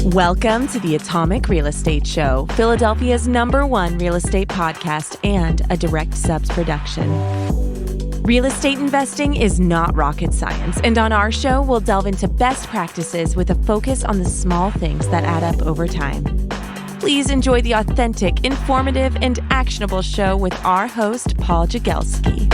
Welcome to the Atomic Real Estate Show, Philadelphia's #1 real estate podcast and a Direct Subs production. Real estate investing is not rocket science, and on our show, we'll delve into best practices with a focus on the small things that add up over time. Please enjoy the authentic, informative, and actionable show with our host, Paul Jagelski.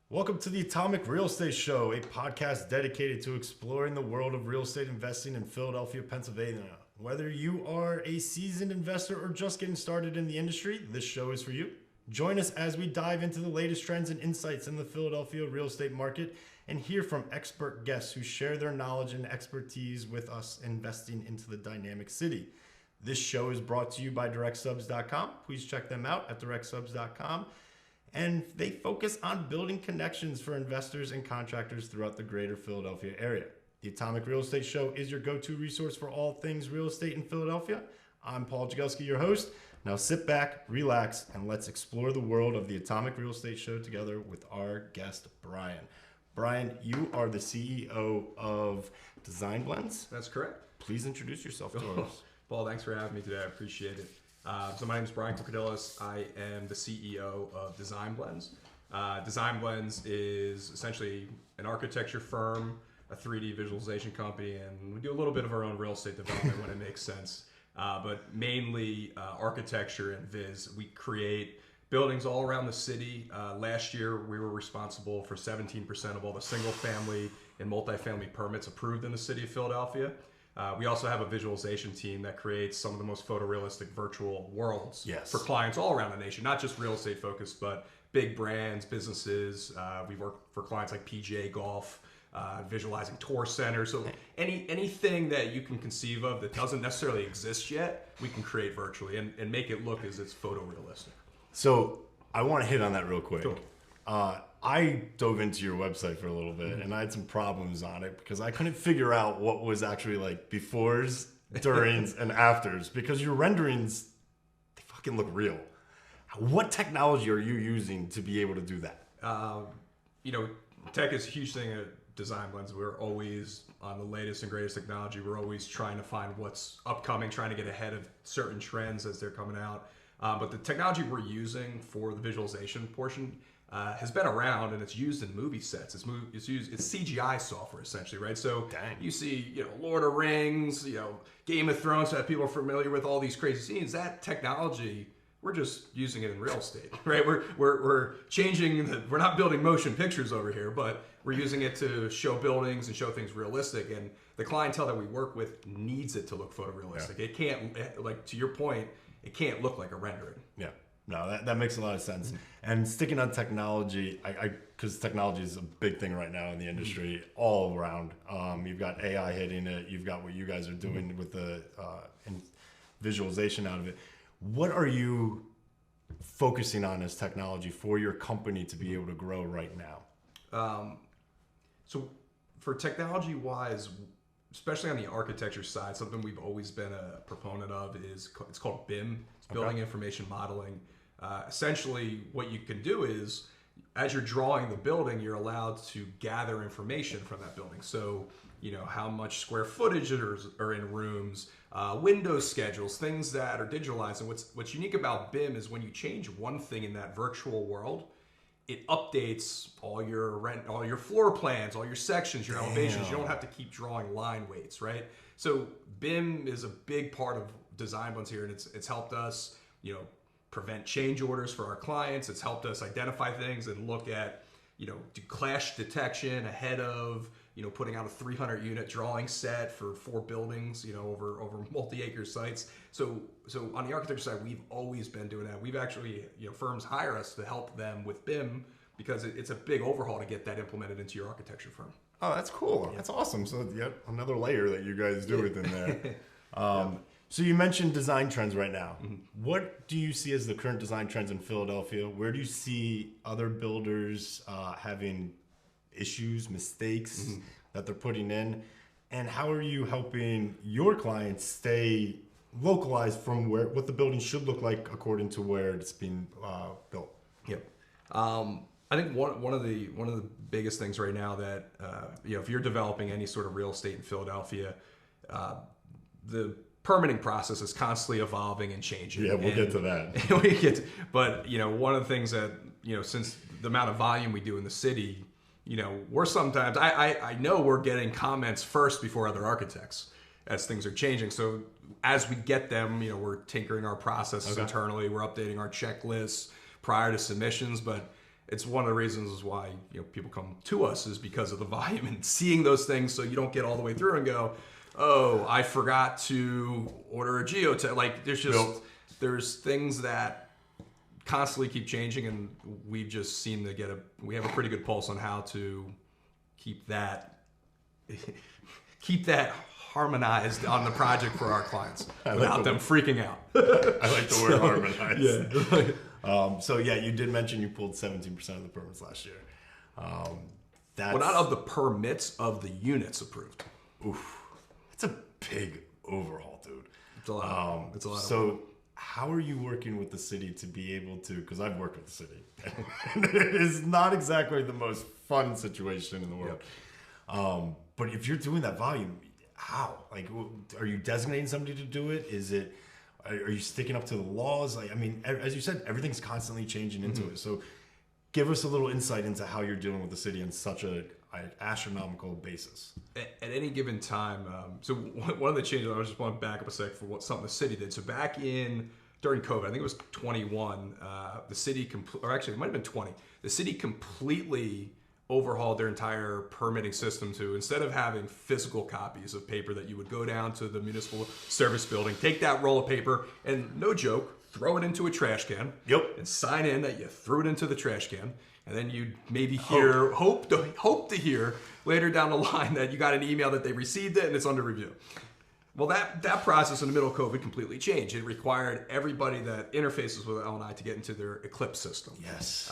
Welcome to the Atomic Real Estate Show, a podcast dedicated to exploring the world of real estate investing in Philadelphia, Pennsylvania. Whether you are a seasoned investor or just getting started in the industry, this show is for you. Join us as we dive into the latest trends and insights in the Philadelphia real estate market and hear from expert guests who share their knowledge and expertise with us investing into the dynamic city. This show is brought to you by DirectSubs.com. Please check them out at DirectSubs.com. And they focus on building connections for investors and contractors throughout the greater Philadelphia area. The Atomic Real Estate Show is your go-to resource for all things real estate in Philadelphia. I'm Paul Jagelski, your host. Now sit back, relax, and let's explore the world of the Atomic Real Estate Show together with our guest, Brian. Brian, you are the CEO of DesignBlendz. That's correct. Please introduce yourself to us. Paul, thanks for having me today. I appreciate it. So my name is Brian Corcodilos. I am the CEO of DesignBlendz. DesignBlendz is essentially an architecture firm, a 3D visualization company, and we do a little bit of our own real estate development when it makes sense. But mainly architecture and viz. We create buildings all around the city. Last year, we were responsible for 17% of all the single family and multifamily permits approved in the city of Philadelphia. We also have a visualization team that creates some of the most photorealistic virtual worlds for clients all around the nation, not just real estate focused, but big brands, businesses. We work for clients like PGA Golf, visualizing tour centers. So anything that you can conceive of that doesn't necessarily exist yet, we can create virtually and make it look as it's photorealistic. So I want to hit on that real quick. Sure. I dove into your website for a little bit and I had some problems on it because I couldn't figure out what was actually like befores, durings, and afters because your renderings, they fucking look real. What technology are you using to be able to do that? Tech is a huge thing at DesignBlendz. We're always on the latest and greatest technology. We're always trying to find what's upcoming, trying to get ahead of certain trends as they're coming out. But the technology we're using for the visualization portion has been around and it's used in movie sets. It's CGI software essentially, right? So you see, Lord of Rings, Game of Thrones that people are familiar with, all these crazy scenes. That technology, we're just using it in real estate, right? We're changing we're not building motion pictures over here, but we're using it to show buildings and show things realistic. And the clientele that we work with needs it to look photorealistic. Yeah. It can't, like to your point, it can't look like a rendering. Yeah. No, that makes a lot of sense. Mm-hmm. And sticking on technology, because technology is a big thing right now in the industry, all around. You've got AI hitting it. You've got what you guys are doing with the visualization out of it. What are you focusing on as technology for your company to be able to grow right now? So for technology-wise, especially on the architecture side, something we've always been a proponent of it's called BIM. It's Building Information Modeling. Essentially, what you can do is, as you're drawing the building, you're allowed to gather information from that building. So, how much square footage are in rooms, window schedules, things that are digitalized. And what's unique about BIM is when you change one thing in that virtual world, it updates all your floor plans, all your sections, your elevations. You don't have to keep drawing line weights, right? So BIM is a big part of DesignBlendz here, and it's helped us, prevent change orders for our clients. It's helped us identify things and look at, do clash detection ahead of, putting out a 300 unit drawing set for 4 buildings, over multi-acre sites. So on the architecture side, we've always been doing that. We've actually, firms hire us to help them with BIM because it's a big overhaul to get that implemented into your architecture firm. Oh, that's cool. Yeah. That's awesome. So yet another layer that you guys do within there. So you mentioned design trends right now. Mm-hmm. What do you see as the current design trends in Philadelphia? Where do you see other builders having issues, mistakes that they're putting in? And how are you helping your clients stay localized from what the building should look like according to where it's being built? Yep. I think one of the biggest things right now that if you're developing any sort of real estate in Philadelphia, the permitting process is constantly evolving and changing. Yeah, we'll get to that. But one of the things that since the amount of volume we do in the city, we're sometimes I know we're getting comments first before other architects as things are changing. So as we get them, we're tinkering our processes internally. We're updating our checklists prior to submissions, but it's one of the reasons why people come to us is because of the volume and seeing those things, so you don't get all the way through and go, oh, I forgot to order a geotech. Like there's things that constantly keep changing, and we've just seemed to we have a pretty good pulse on how to keep that harmonized on the project for our clients without them freaking out. I like the word harmonized. So you did mention you pulled 17% of the permits last year. Well, not of the permits, of the units approved. Oof, that's a big overhaul, dude. It's a lot. It's a lot. So how are you working with the city to be able to? Because I've worked with the city, and it is not exactly the most fun situation in the world. Yep. But if you're doing that volume, how? Like, are you designating somebody to do it? Is it? Are you sticking up to the laws? Like, I mean, as you said, everything's constantly changing into it. So give us a little insight into how you're dealing with the city on such an astronomical basis. At any given time, so one of the changes, I just want to back up a sec for something the city did. So back during COVID, I think it was 21, the city, or actually it might have been 20, the city completely overhauled their entire permitting system to, instead of having physical copies of paper that you would go down to the municipal service building, take that roll of paper and, no joke, throw it into a trash can. Yep. And sign in that you threw it into the trash can. And then you'd maybe hope to hear later down the line that you got an email that they received it and it's under review. Well, that process in the middle of COVID completely changed. It required everybody that interfaces with L&I to get into their Eclipse system. Yes.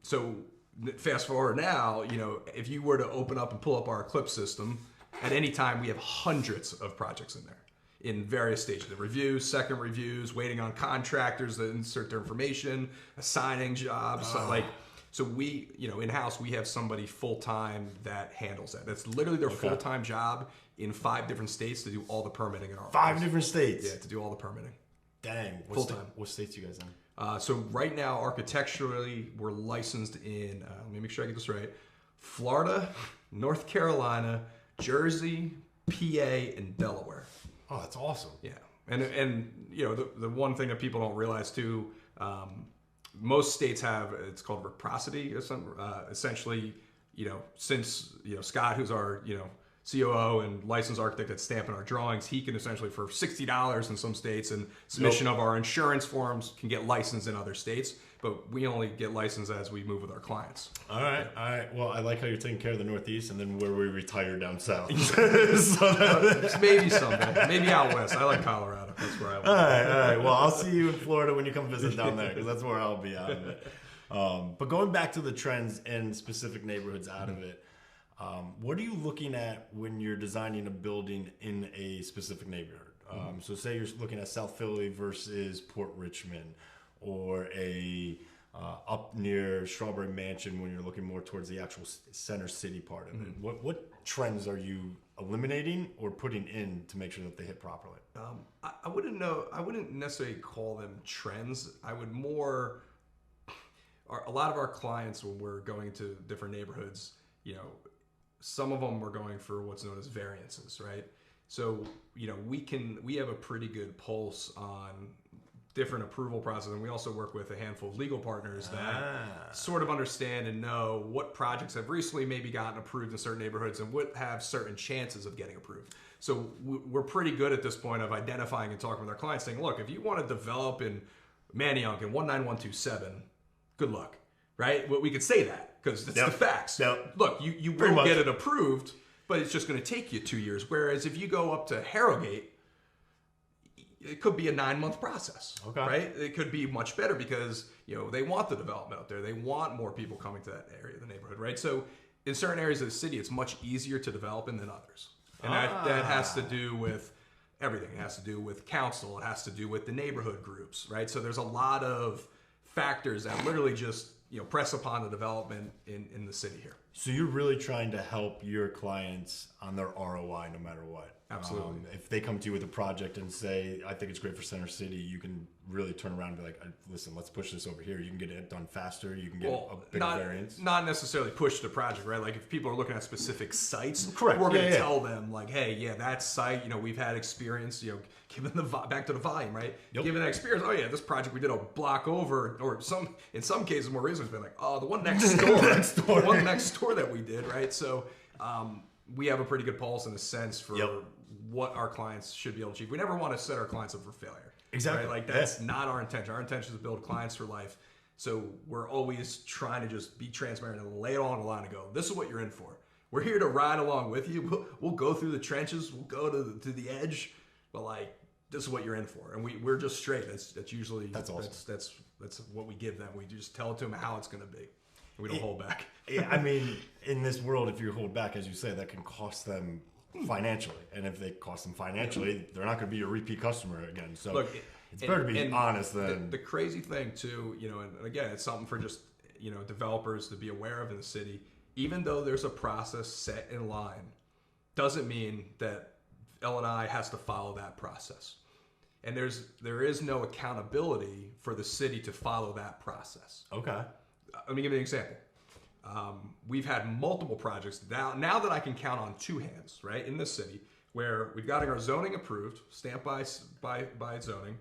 So fast forward now, if you were to open up and pull up our Eclipse system, at any time we have hundreds of projects in there in various stages of reviews, second reviews, waiting on contractors that insert their information, assigning jobs. So we, in-house, we have somebody full-time that handles that. That's literally their full-time job in 5 different states to do all the permitting in our office. 5 different states? Yeah, to do all the permitting. Dang. Full-time. What states are you guys in? So right now, architecturally, we're licensed in, let me make sure I get this right, Florida, North Carolina, Jersey, PA, and Delaware. Oh, that's awesome. Yeah. And the one thing that people don't realize too, most states have, it's called reciprocity, essentially, since, Scott, who's our, COO and licensed architect that's stamping our drawings, he can essentially, for $60 in some states, and submission of our insurance forms, can get licensed in other states. But we only get licensed as we move with our clients. All right. Well, I like how you're taking care of the Northeast, and then where we retire down south. Maybe someday. Maybe out west. I like Colorado. That's where I live. All right. Well, I'll see you in Florida when you come visit down there, because that's where I'll be out of it. But going back to the trends in specific neighborhoods out of it, what are you looking at when you're designing a building in a specific neighborhood? So say you're looking at South Philly versus Port Richmond, or up near Strawberry Mansion when you're looking more towards the actual center city part of it. What trends are you eliminating or putting in to make sure that they hit properly? I wouldn't necessarily call them trends. I would more, a lot of our clients, when we're going into different neighborhoods, some of them are going for what's known as variances, right? So, we have a pretty good pulse on different approval process, and we also work with a handful of legal partners that sort of understand and know what projects have recently maybe gotten approved in certain neighborhoods and would have certain chances of getting approved. So we're pretty good at this point of identifying and talking with our clients, saying, look, if you want to develop in Manayunk in 19127, good luck, right? We could say that because it's the facts. Look, you will get it approved, but it's just going to take you 2 years. Whereas if you go up to Harrogate, it could be a 9-month process, right? It could be much better because, they want the development out there. They want more people coming to that area of the neighborhood, right? So in certain areas of the city, it's much easier to develop in than others. And that has to do with everything. It has to do with council. It has to do with the neighborhood groups, right? So there's a lot of factors that literally just press upon the development in the city here. So you're really trying to help your clients on their ROI no matter what. Absolutely. If they come to you with a project and say, I think it's great for Center City, you can really turn around and be like, listen, let's push this over here. You can get it done faster. You can get a bigger variance. Not necessarily push the project, right? Like if people are looking at specific sites, correct. We're going to tell them like, hey, yeah, that site, we've had experience, given back to the volume, right? Yep. Given that experience, oh yeah, this project we did a block over, or in some cases more recently, it's been like, oh, the one next door, the one next door that we did, right? So we have a pretty good pulse in a sense for what our clients should be able to achieve. We never want to set our clients up for failure. Exactly. Right? Like that's not our intention. Our intention is to build clients for life. So we're always trying to just be transparent and lay it all on the line and go, this is what you're in for. We're here to ride along with you. We'll go through the trenches. We'll go to the edge. But like, this is what you're in for. And we're just straight. That's usually, that's awesome. That's what we give them. We just tell it to them how it's going to be. And we don't hold back. Yeah, I mean, in this world, if you hold back, as you say, that can cost them financially. And if they cost them financially, they're not going to be a repeat customer again. So look, it's better to be honest than... The crazy thing too, and again, it's something for just, developers to be aware of in the city. Even though there's a process set in line, doesn't mean that L&I has to follow that process. And there is no accountability for the city to follow that process. Okay. Let me give you an example. We've had multiple projects now that I can count on two hands, right, in this city, where we've got our zoning approved, stamped by zoning,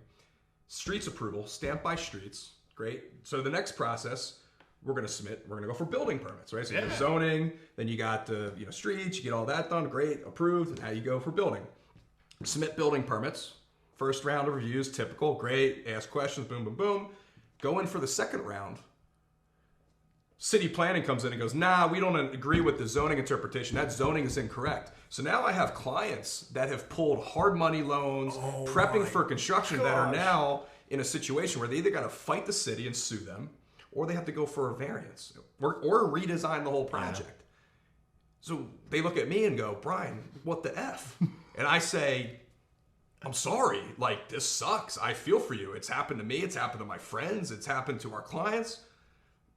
streets approval, stamped by streets. Great. So the next process we're going to go for building permits, right? So you have zoning, then you got the streets, you get all that done, great, approved, and now you go for building. Submit building permits. First round of reviews, typical, great, ask questions, boom, boom, boom. Go in for the second round. City planning comes in and goes, nah, we don't agree with the zoning interpretation. That zoning is incorrect. So now I have clients that have pulled hard money loans, prepping for construction that are now in a situation where they either got to fight the city and sue them, or they have to go for a variance or redesign the whole project. Yeah. So they look at me and go, Brian, what the F? And I say, I'm sorry, like this sucks. I feel for you. It's happened to me. It's happened to my friends. It's happened to our clients.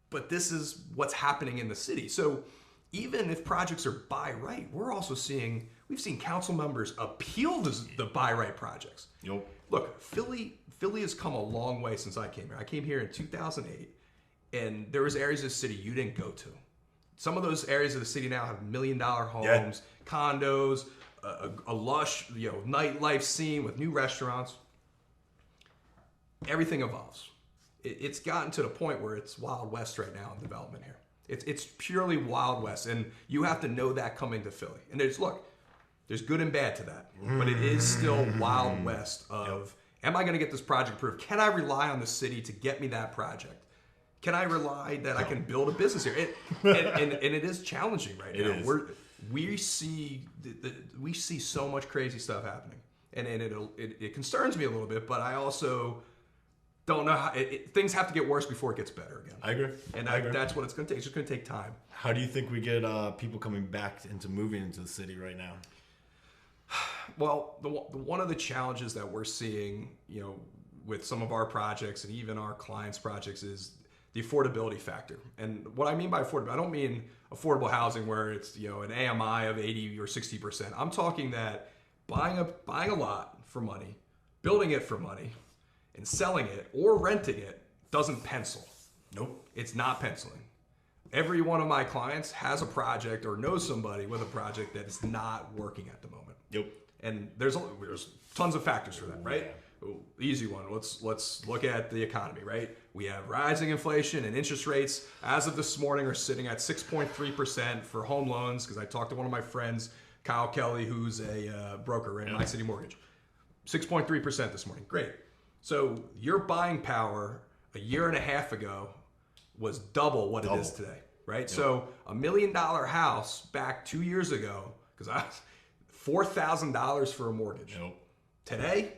But this is what's happening in the city. So even if projects are by right, we've seen council members appeal the by right projects. Yep. Look, Philly has come a long way since I came here. I came here in 2008, and there was areas of the city you didn't go to. Some of those areas of the city now have $1 million homes, condos, a lush nightlife scene with new restaurants. Everything evolves. It's gotten to the point where it's Wild West right now in development here. It's purely Wild West, and you have to know that coming to Philly. And there's good and bad to that, but it is still Wild West of, am I going to get this project approved? Can I rely on the city to get me that project? Can I rely that I can build a business here? And it is challenging right now. It is. We see so much crazy stuff happening, and it concerns me a little bit, but I also don't know how things have to get worse before it gets better again. I agree. And that's what it's going to take. It's just going to take time. How do you think we get people coming back into moving into the city right now? Well, one of the challenges that we're seeing, with some of our projects and even our clients' projects is the affordability factor. And what I mean by affordable, I don't mean affordable housing where it's an AMI of 80 or 60%. I'm talking that buying a lot for money, building it for money, and selling it or renting it doesn't pencil. Nope. It's not penciling. Every one of my clients has a project or knows somebody with a project that is not working at the moment. Yep. And there's tons of factors for that, right? Yeah. Easy one. Let's look at the economy, right? We have rising inflation and interest rates as of this morning are sitting at 6.3% for home loans, because I talked to one of my friends, Kyle Kelly, who's a broker in My City Mortgage. 6.3% this morning. Great. So your buying power a year and a half ago was double what it is today, right? Yep. So $1 million house back 2 years ago, because I $4,000 for a mortgage. Yep. Today,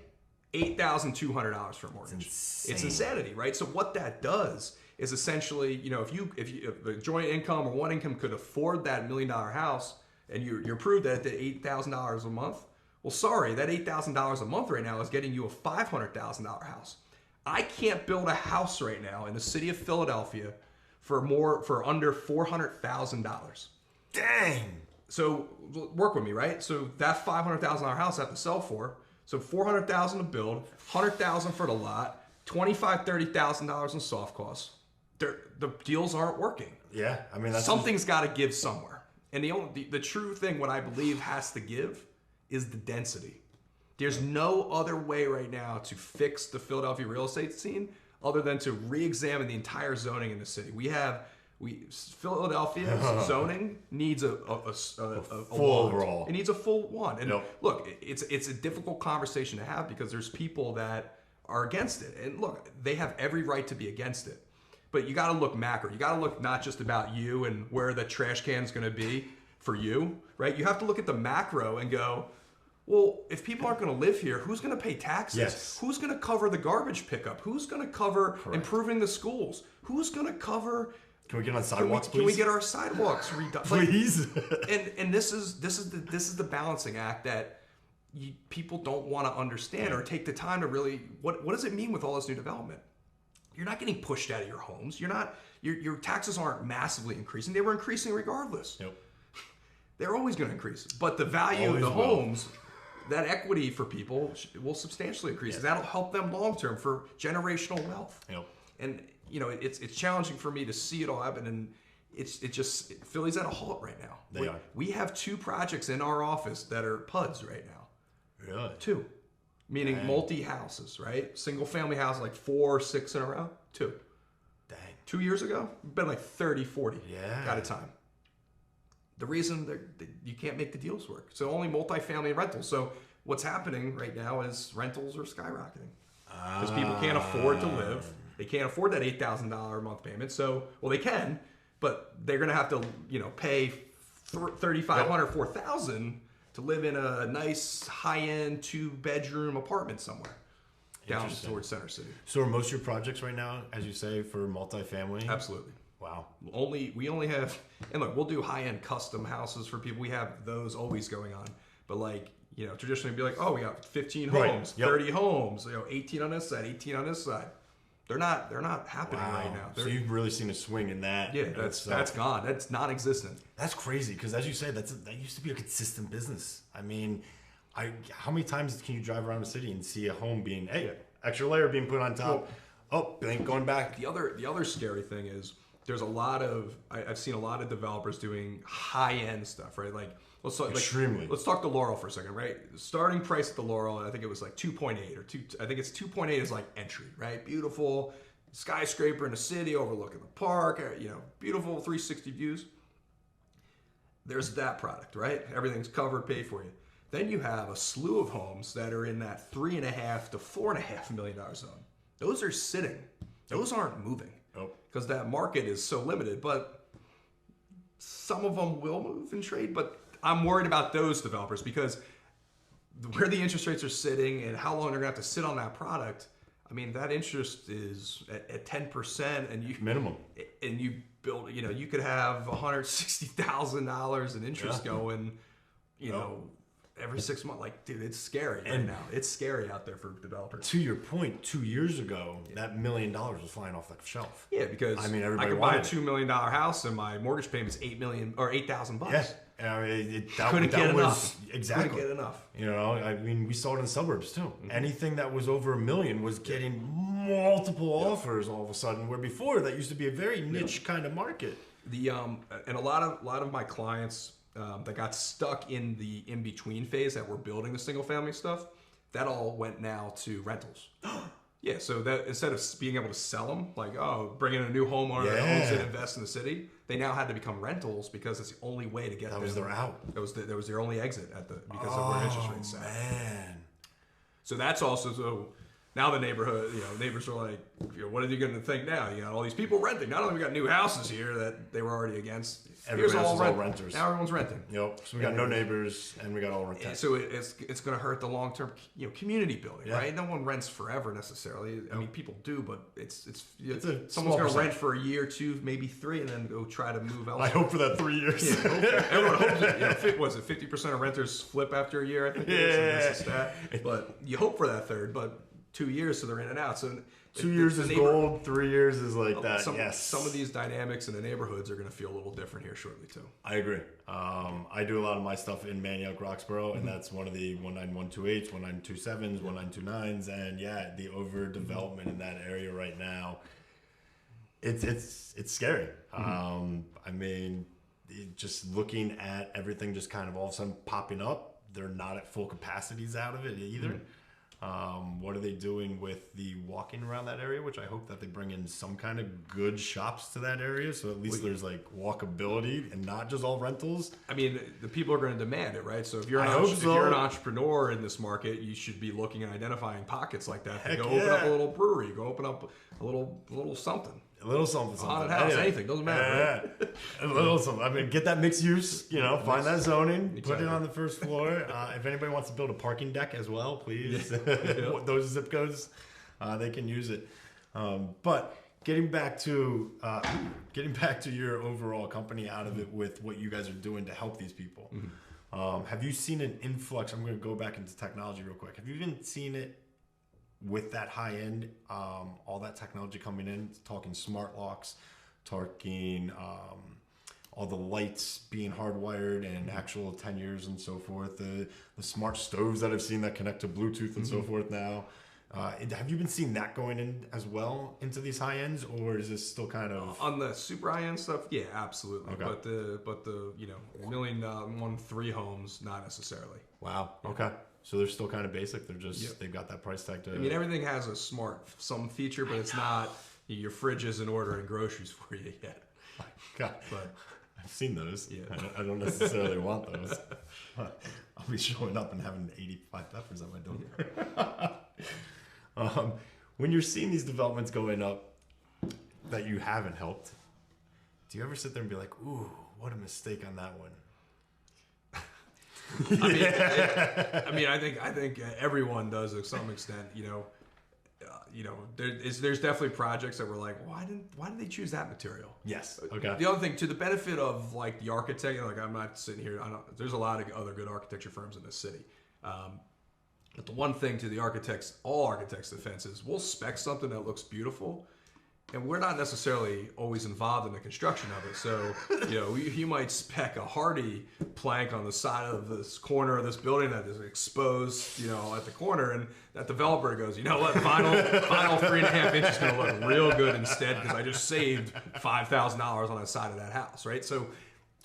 $8,200 for a mortgage. It's insanity, right? So what that does is essentially, if a joint income or one income could afford that $1 million house, and you're approved at the $8,000 a month. Well, sorry, that $8,000 a month right now is getting you a $500,000 house. I can't build a house right now in the city of Philadelphia for under $400,000. Dang. So work with me, right? So that $500,000 house I have to sell for. So $400,000 to build, $100,000 for the lot, $25,000-$30,000 in soft costs. The deals aren't working. Yeah, I mean something's got to give somewhere. And the true thing, what I believe has to give, is the density. There's no other way right now to fix the Philadelphia real estate scene other than to re-examine the entire zoning in the city. Philadelphia's zoning needs a full overall. It needs a full one. And look, it's a difficult conversation to have because there's people that are against it. And look, they have every right to be against it. But you got to look macro. You got to look not just about you and where the trash can is going to be for you, right? You have to look at the macro and go, well, if people aren't going to live here, who's going to pay taxes? Yes. Who's going to cover the garbage pickup? Who's going to cover improving the schools? Who's going to cover? Can we get on sidewalks, please? Can we get our sidewalks redone? Please. And this is the balancing act that people don't want to understand or take the time to really. What does it mean with all this new development? You're not getting pushed out of your homes. You're not. Your taxes aren't massively increasing. They were increasing regardless. Yep. They're always going to increase, but the value of the homes, that equity for people will substantially increase. And that'll help them long term for generational wealth. Yep. And it's challenging for me to see it all happen, and Philly's at a halt right now. We have 2 projects in our office that are PUDs right now. Really? 2, meaning multi-houses, right? Single family house, like 4 or 6 in a row. 2. Dang. 2 years ago, been like 30, 40 at a time. The reason you can't make the deals work. So only multifamily and rentals. So what's happening right now is rentals are skyrocketing because people can't afford to live. They can't afford that $8,000 a month payment. So, well, they can, but they're going to have to, pay $3,500, $4,000 to live in a nice high-end 2-bedroom apartment somewhere down towards Center City. So are most of your projects right now, as you say, for multifamily? Absolutely. Wow. We only have, and look, we'll do high-end custom houses for people. We have those always going on. But traditionally it'd be like, oh, we got 15 homes, 30 homes, 18 on this side, 18 on this side. They're not happening right now. So you've really seen a swing in that. Yeah, that's gone. That's non-existent. That's crazy because, as you say, that used to be a consistent business. I mean, how many times can you drive around the city and see a home being extra layer being put on top? Blink going back. The other scary thing is there's I've seen a lot of developers doing high-end stuff, right? Like let's talk the Laurel for a second, right? Starting price at the Laurel, I think it was like 2.8 or 2. I think it's 2.8 is like entry, right? Beautiful skyscraper in the city overlooking the park, beautiful 360 views. There's that product, right? Everything's covered, paid for you. Then you have a slew of homes that are in that $3.5 to $4.5 million zone. Those are sitting. Those aren't moving. Because that market is so limited, but some of them will move and trade. But I'm worried about those developers because where the interest rates are sitting and how long they're going to have to sit on that product. I mean, that interest is at 10%, and you minimum, and you build. You could have $160,000 in interest going. Every 6 months, dude, it's scary right now. It's scary out there for developers. To your point, 2 years ago, that $1 million was flying off the shelf. Yeah, because I could buy a $2 million house and my mortgage payment is $8,000. Yeah, that couldn't get enough. Exactly, couldn't get enough. I mean, we saw it in the suburbs too. Mm-hmm. Anything that was over $1 million was getting multiple offers all of a sudden. Where before that used to be a very niche kind of market. And a lot of my clients. That got stuck in the in-between phase that we're building the single-family stuff, that all went now to rentals. Yeah, so that instead of being able to sell them, bring in a new homeowner that owns it, invest in the city, they now had to become rentals because it's the only way to get them. That was their out. That was their only exit because of where interest rates sat. Man. So that's also so. Now the neighborhood, neighbors are like, what are you going to think now? You got all these people renting. Not only we got new houses here that they were already against. Everybody else is all renters. Now everyone's renting. Yep. So we got no neighbors and we got all renters. So it's going to hurt the long term, community building, right? No one rents forever necessarily. I mean, people do, but it's someone's going to rent for a year, 2, maybe 3, and then go try to move elsewhere. I hope for that 3 years. Yeah, everyone hopes it. Was it 50% of renters flip after a year? I think. That's the stat. But you hope for that third, but. 2 years, so they're in and out. So 2 years is gold, 3 years is like that. Some of these dynamics in the neighborhoods are going to feel a little different here shortly too. I agree. I do a lot of my stuff in Manioc, Roxborough, and that's one of the 19128s, 19227s, 1929s, and the overdevelopment in that area right now. It's scary. I mean, just looking at everything just kind of all of a sudden popping up, they're not at full capacities out of it either. What are they doing with the walking around that area, which I hope that they bring in some kind of good shops to that area, so at least there's like walkability and not just all rentals. I mean, the people are going to demand it, right? So if you're an entrepreneur in this market, you should be looking and identifying pockets like that. Go open up a little brewery, go open up a little something. A little something. Haunted house, anything, doesn't matter. Right? A little something. I mean, get that mixed use, find that zoning, put it on the first floor. If anybody wants to build a parking deck as well, please. Those zip codes, they can use it. But getting back to your overall company out of it with what you guys are doing to help these people. Have you seen an influx? I'm going to go back into technology real quick. Have you even seen it with that high end, all that technology coming in, talking smart locks, talking all the lights being hardwired and actual 10 years and so forth, the smart stoves that I've seen that connect to Bluetooth and so forth now. Have you been seeing that going in as well into these high ends, or is this still kind of on the super high end stuff? Yeah, absolutely. Okay. But the $1,000,000 3 homes, not necessarily. Wow. Okay. So they're still kind of basic. They're just they've got that price tag to. I mean, everything has a some feature, but it's not your fridge isn't ordering groceries for you yet. My God, but I've seen those. Yeah, I don't necessarily want those. I'll be showing up and having 85 peppers at my door. When you're seeing these developments going up that you haven't helped, do you ever sit there and be like, "Ooh, what a mistake on that one"? I think everyone does to some extent. There's definitely projects that were like, why did they choose that material? Yes. Okay. The other thing, to the benefit of like the architect, I'm not sitting here. There's a lot of other good architecture firms in this city. But the one thing to all architects' defense is we'll spec something that looks beautiful, and we're not necessarily always involved in the construction of it. So, you might spec a hardy plank on the side of this corner of this building that is exposed, at the corner, and that developer goes, you know what, vinyl 3.5 inches is going to look real good instead because I just saved $5,000 on the side of that house, right? So,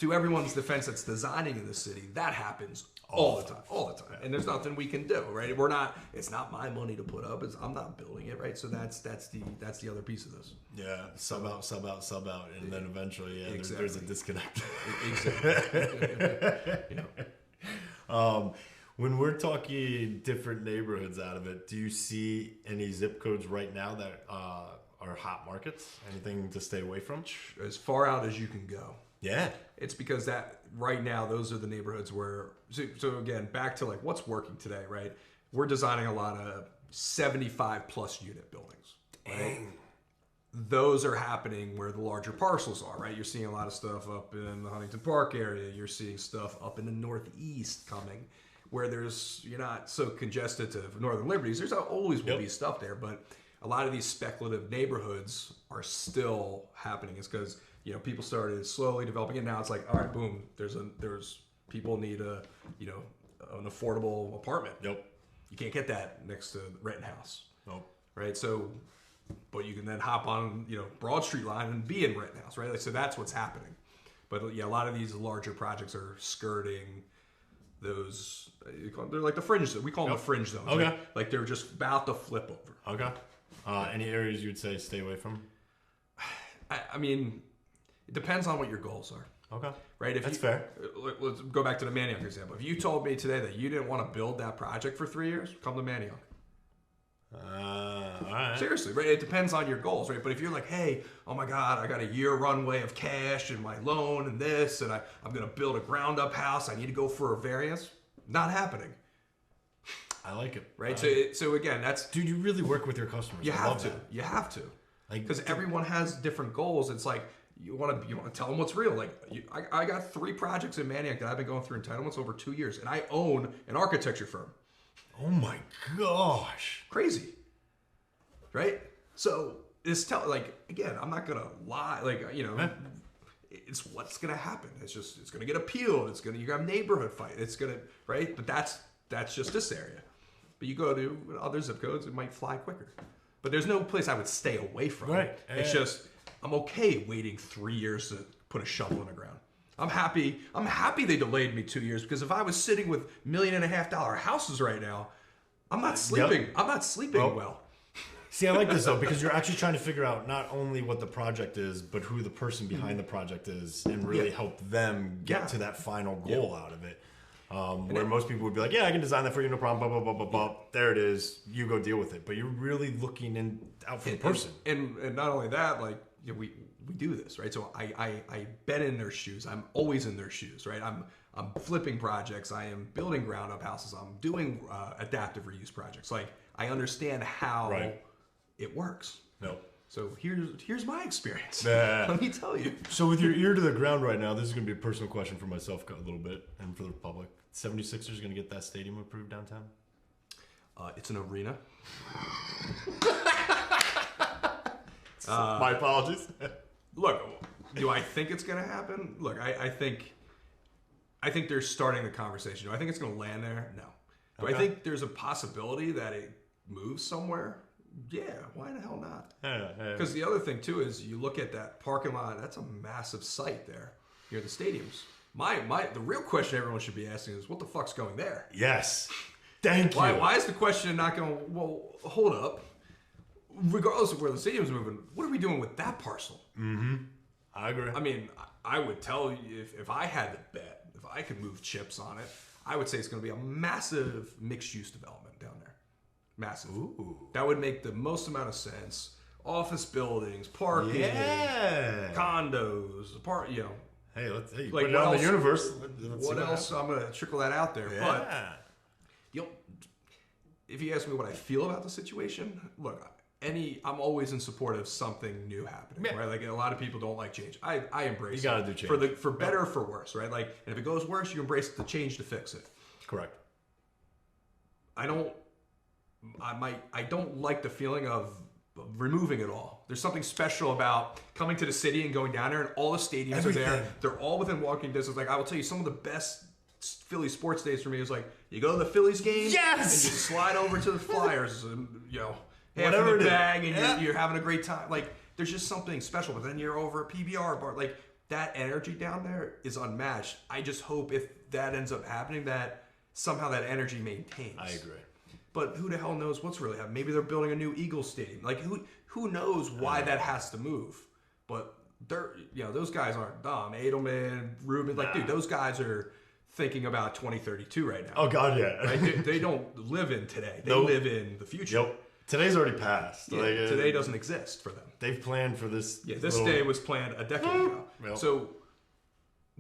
to everyone's defense that's designing in the city, that happens all the time. And there's nothing we can do, right? It's not my money to put up. I'm not building it, right? So that's the other piece of this. Yeah, sub out. And then eventually, there's a disconnect. Exactly. When we're talking different neighborhoods out of it, do you see any zip codes right now that are hot markets? Anything to stay away from? As far out as you can go. Yeah. It's because that right now, those are the neighborhoods where, so again, back to like what's working today, right? We're designing a lot of 75 plus unit buildings. Right? Dang. Those are happening where the larger parcels are, right? You're seeing a lot of stuff up in the Huntington Park area. You're seeing stuff up in the Northeast coming where you're not so congested to Northern Liberties. There's always will be stuff there, but a lot of these speculative neighborhoods are still happening. It's because people started slowly developing it. Now it's like, all right, boom. There's people need an affordable apartment. Yep. You can't get that next to Rittenhouse. Nope. Right. So, but you can then hop on Broad Street line and be in Rittenhouse. Right. Like, so that's what's happening. But yeah, a lot of these larger projects are skirting those. They're like the fringe. We call them the fringe zones. Okay. Right? Like they're just about to flip over. Okay. Any areas you would say stay away from? I mean, it depends on what your goals are. Okay. Right? That's fair. Let's go back to the Manioc example. If you told me today that you didn't want to build that project for 3 years, come to Manioc. All right. Seriously, right? It depends on your goals, right? But if you're like, hey, oh my God, I got a year runway of cash and my loan and this, and I'm going to build a ground up house. I need to go for a variance. Not happening. I like it. Right? So again, that's... Dude, you really work with your customers. You have to. You have to. Because everyone has different goals. It's like, you want to tell them what's real. Like, I got 3 projects in Manioc that I've been going through entitlements over 2 years, and I own an architecture firm. Oh my gosh. Crazy. right? So it's again, I'm not gonna lie, it's what's gonna happen. It's gonna get appealed. You have neighborhood fight. It's gonna, right? But that's just this area. But you go to other zip codes, it might fly quicker. But there's no place I would stay away from. Right. It's just I'm okay waiting 3 years to put a shovel in the ground. I'm happy they delayed me 2 years, because if I was sitting with $1.5 million houses right now, I'm not sleeping. Yep. I'm not sleeping well. See, I like this though, because you're actually trying to figure out not only what the project is, but who the person behind the project is, and really help them get to that final goal out of it. Where most people would be like, yeah, I can design that for you, no problem, blah, blah, blah, blah, blah. There it is. You go deal with it. But you're really looking out for the person. And not only that, we do this, right? So I've been in their shoes. I'm always in their shoes, right? I'm flipping projects. I am building ground up houses. I'm doing adaptive reuse projects. I understand how it works. No. So here's my experience. Nah. Let me tell you. So with your ear to the ground right now, this is going to be a personal question for myself a little bit, and for the public. 76ers going to get that stadium approved downtown? It's an arena. My apologies. Look, do I think it's going to happen? Look, I think they're starting the conversation. Do I think it's going to land there? No. Do I think there's a possibility that it moves somewhere? Yeah, why the hell not? Because the other thing too is you look at that parking lot. That's a massive site there near the stadiums. The real question everyone should be asking is, what the fuck's going there? Yes. Thank you. Why is the question not going? Well, hold up. Regardless of where the stadium's moving, what are we doing with that parcel? Mm-hmm. I agree. I mean, I would tell you if I had to bet, if I could move chips on it, I would say it's going to be a massive mixed-use development down there. Massive. Ooh. That would make the most amount of sense. Office buildings, parking, condos, Hey, let's put like it out in the universe. What else? I'm going to trickle that out there. Yeah. But if you ask me what I feel about the situation, look, I'm always in support of something new happening, right? Like, a lot of people don't like change. I embrace it. You got to do change. For better or for worse, right? Like, and if it goes worse, you embrace the change to fix it. Correct. I don't like the feeling of removing it all. There's something special about coming to the city and going down there, and all the stadiums are there. They're all within walking distance. Like, I will tell you, some of the best Philly sports days for me is you go to the Phillies game, and you slide over to the Flyers, and half in the bag, and you're having a great time. Like, there's just something special. But then you're over at PBR bar. Like, that energy down there is unmatched. I just hope if that ends up happening, that somehow that energy maintains. I agree. But who the hell knows what's really happening? Maybe they're building a new Eagles stadium. Like, who knows why that has to move? But those guys aren't dumb. Edelman, Rubin, dude, those guys are thinking about 2032 right now. Oh God, yeah. Right? They don't live in today. They live in the future. Yep. Today's already passed. Yeah, today doesn't exist for them. They've planned for this. Yeah, this day was planned a decade ago. Yep. So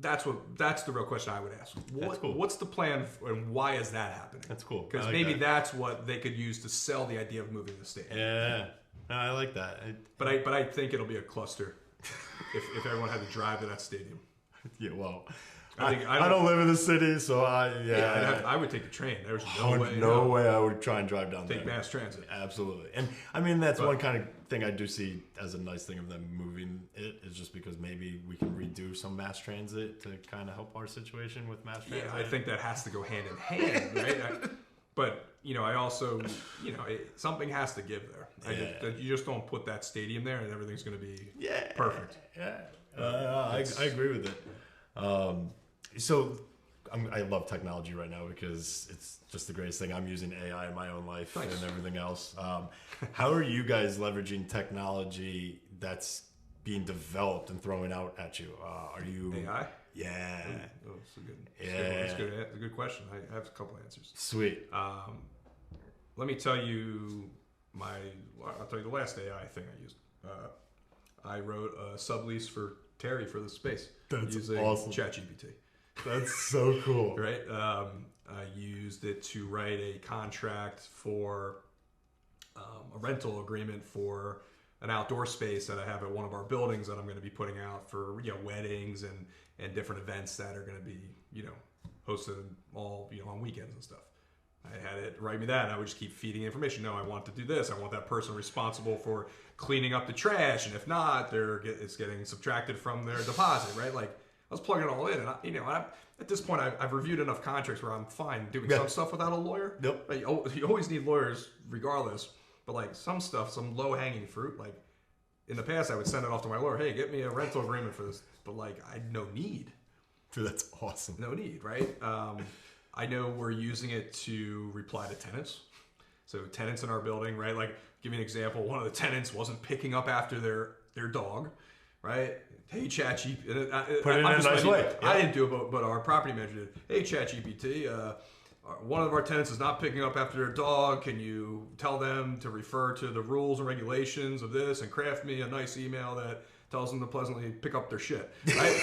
that's the real question I would ask. What's the plan, and why is that happening? That's cool. Because maybe that's what they could use to sell the idea of moving the stadium. Yeah, no, I like that. But I think it'll be a cluster if everyone had to drive to that stadium. Yeah, well, I don't live in the city, so I would take the train. There's no way I would try and drive down there. Take mass transit. Absolutely. And I mean, that's one kind of thing I do see as a nice thing of them moving it, is just because maybe we can redo some mass transit to kind of help our situation with mass transit. Yeah, I think that has to go hand in hand, right? But I also, something has to give there. You just don't put that stadium there and everything's going to be perfect. Yeah, I agree with it. So I love technology right now because it's just the greatest thing. I'm using AI in my own life and everything else. How are you guys leveraging technology that's being developed and thrown out at you? Are you AI? Yeah. It's a good question. I have a couple answers. Sweet. Let me tell you I'll tell you the last AI thing I used. I wrote a sublease for Terry for the space. That's using awesome. ChatGPT. That's so cool. Right? I used it to write a contract for a rental agreement for an outdoor space that I have at one of our buildings that I'm going to be putting out for weddings and different events that are going to be hosted all on weekends and stuff. I had it write me that, and I would just keep feeding information. No, I want to do this. I want that person responsible for cleaning up the trash, and if not, it's getting subtracted from their deposit, right? Like, I was plugging it all in, and at this point, I've reviewed enough contracts where I'm fine doing some stuff without a lawyer. Yep. Like, you always need lawyers regardless, but like some stuff, some low-hanging fruit, like in the past, I would send it off to my lawyer. Hey, get me a rental agreement for this, but like I had no need. Dude, that's awesome. No need, right? I know we're using it to reply to tenants. So tenants in our building, right? Like, give me an example. One of the tenants wasn't picking up after their dog, right? Hey, ChatGPT. Put it in a nice way. I didn't do it, but our property manager did. Hey, ChatGPT. One of our tenants is not picking up after their dog. Can you tell them to refer to the rules and regulations of this and craft me a nice email that tells them to pleasantly pick up their shit, right?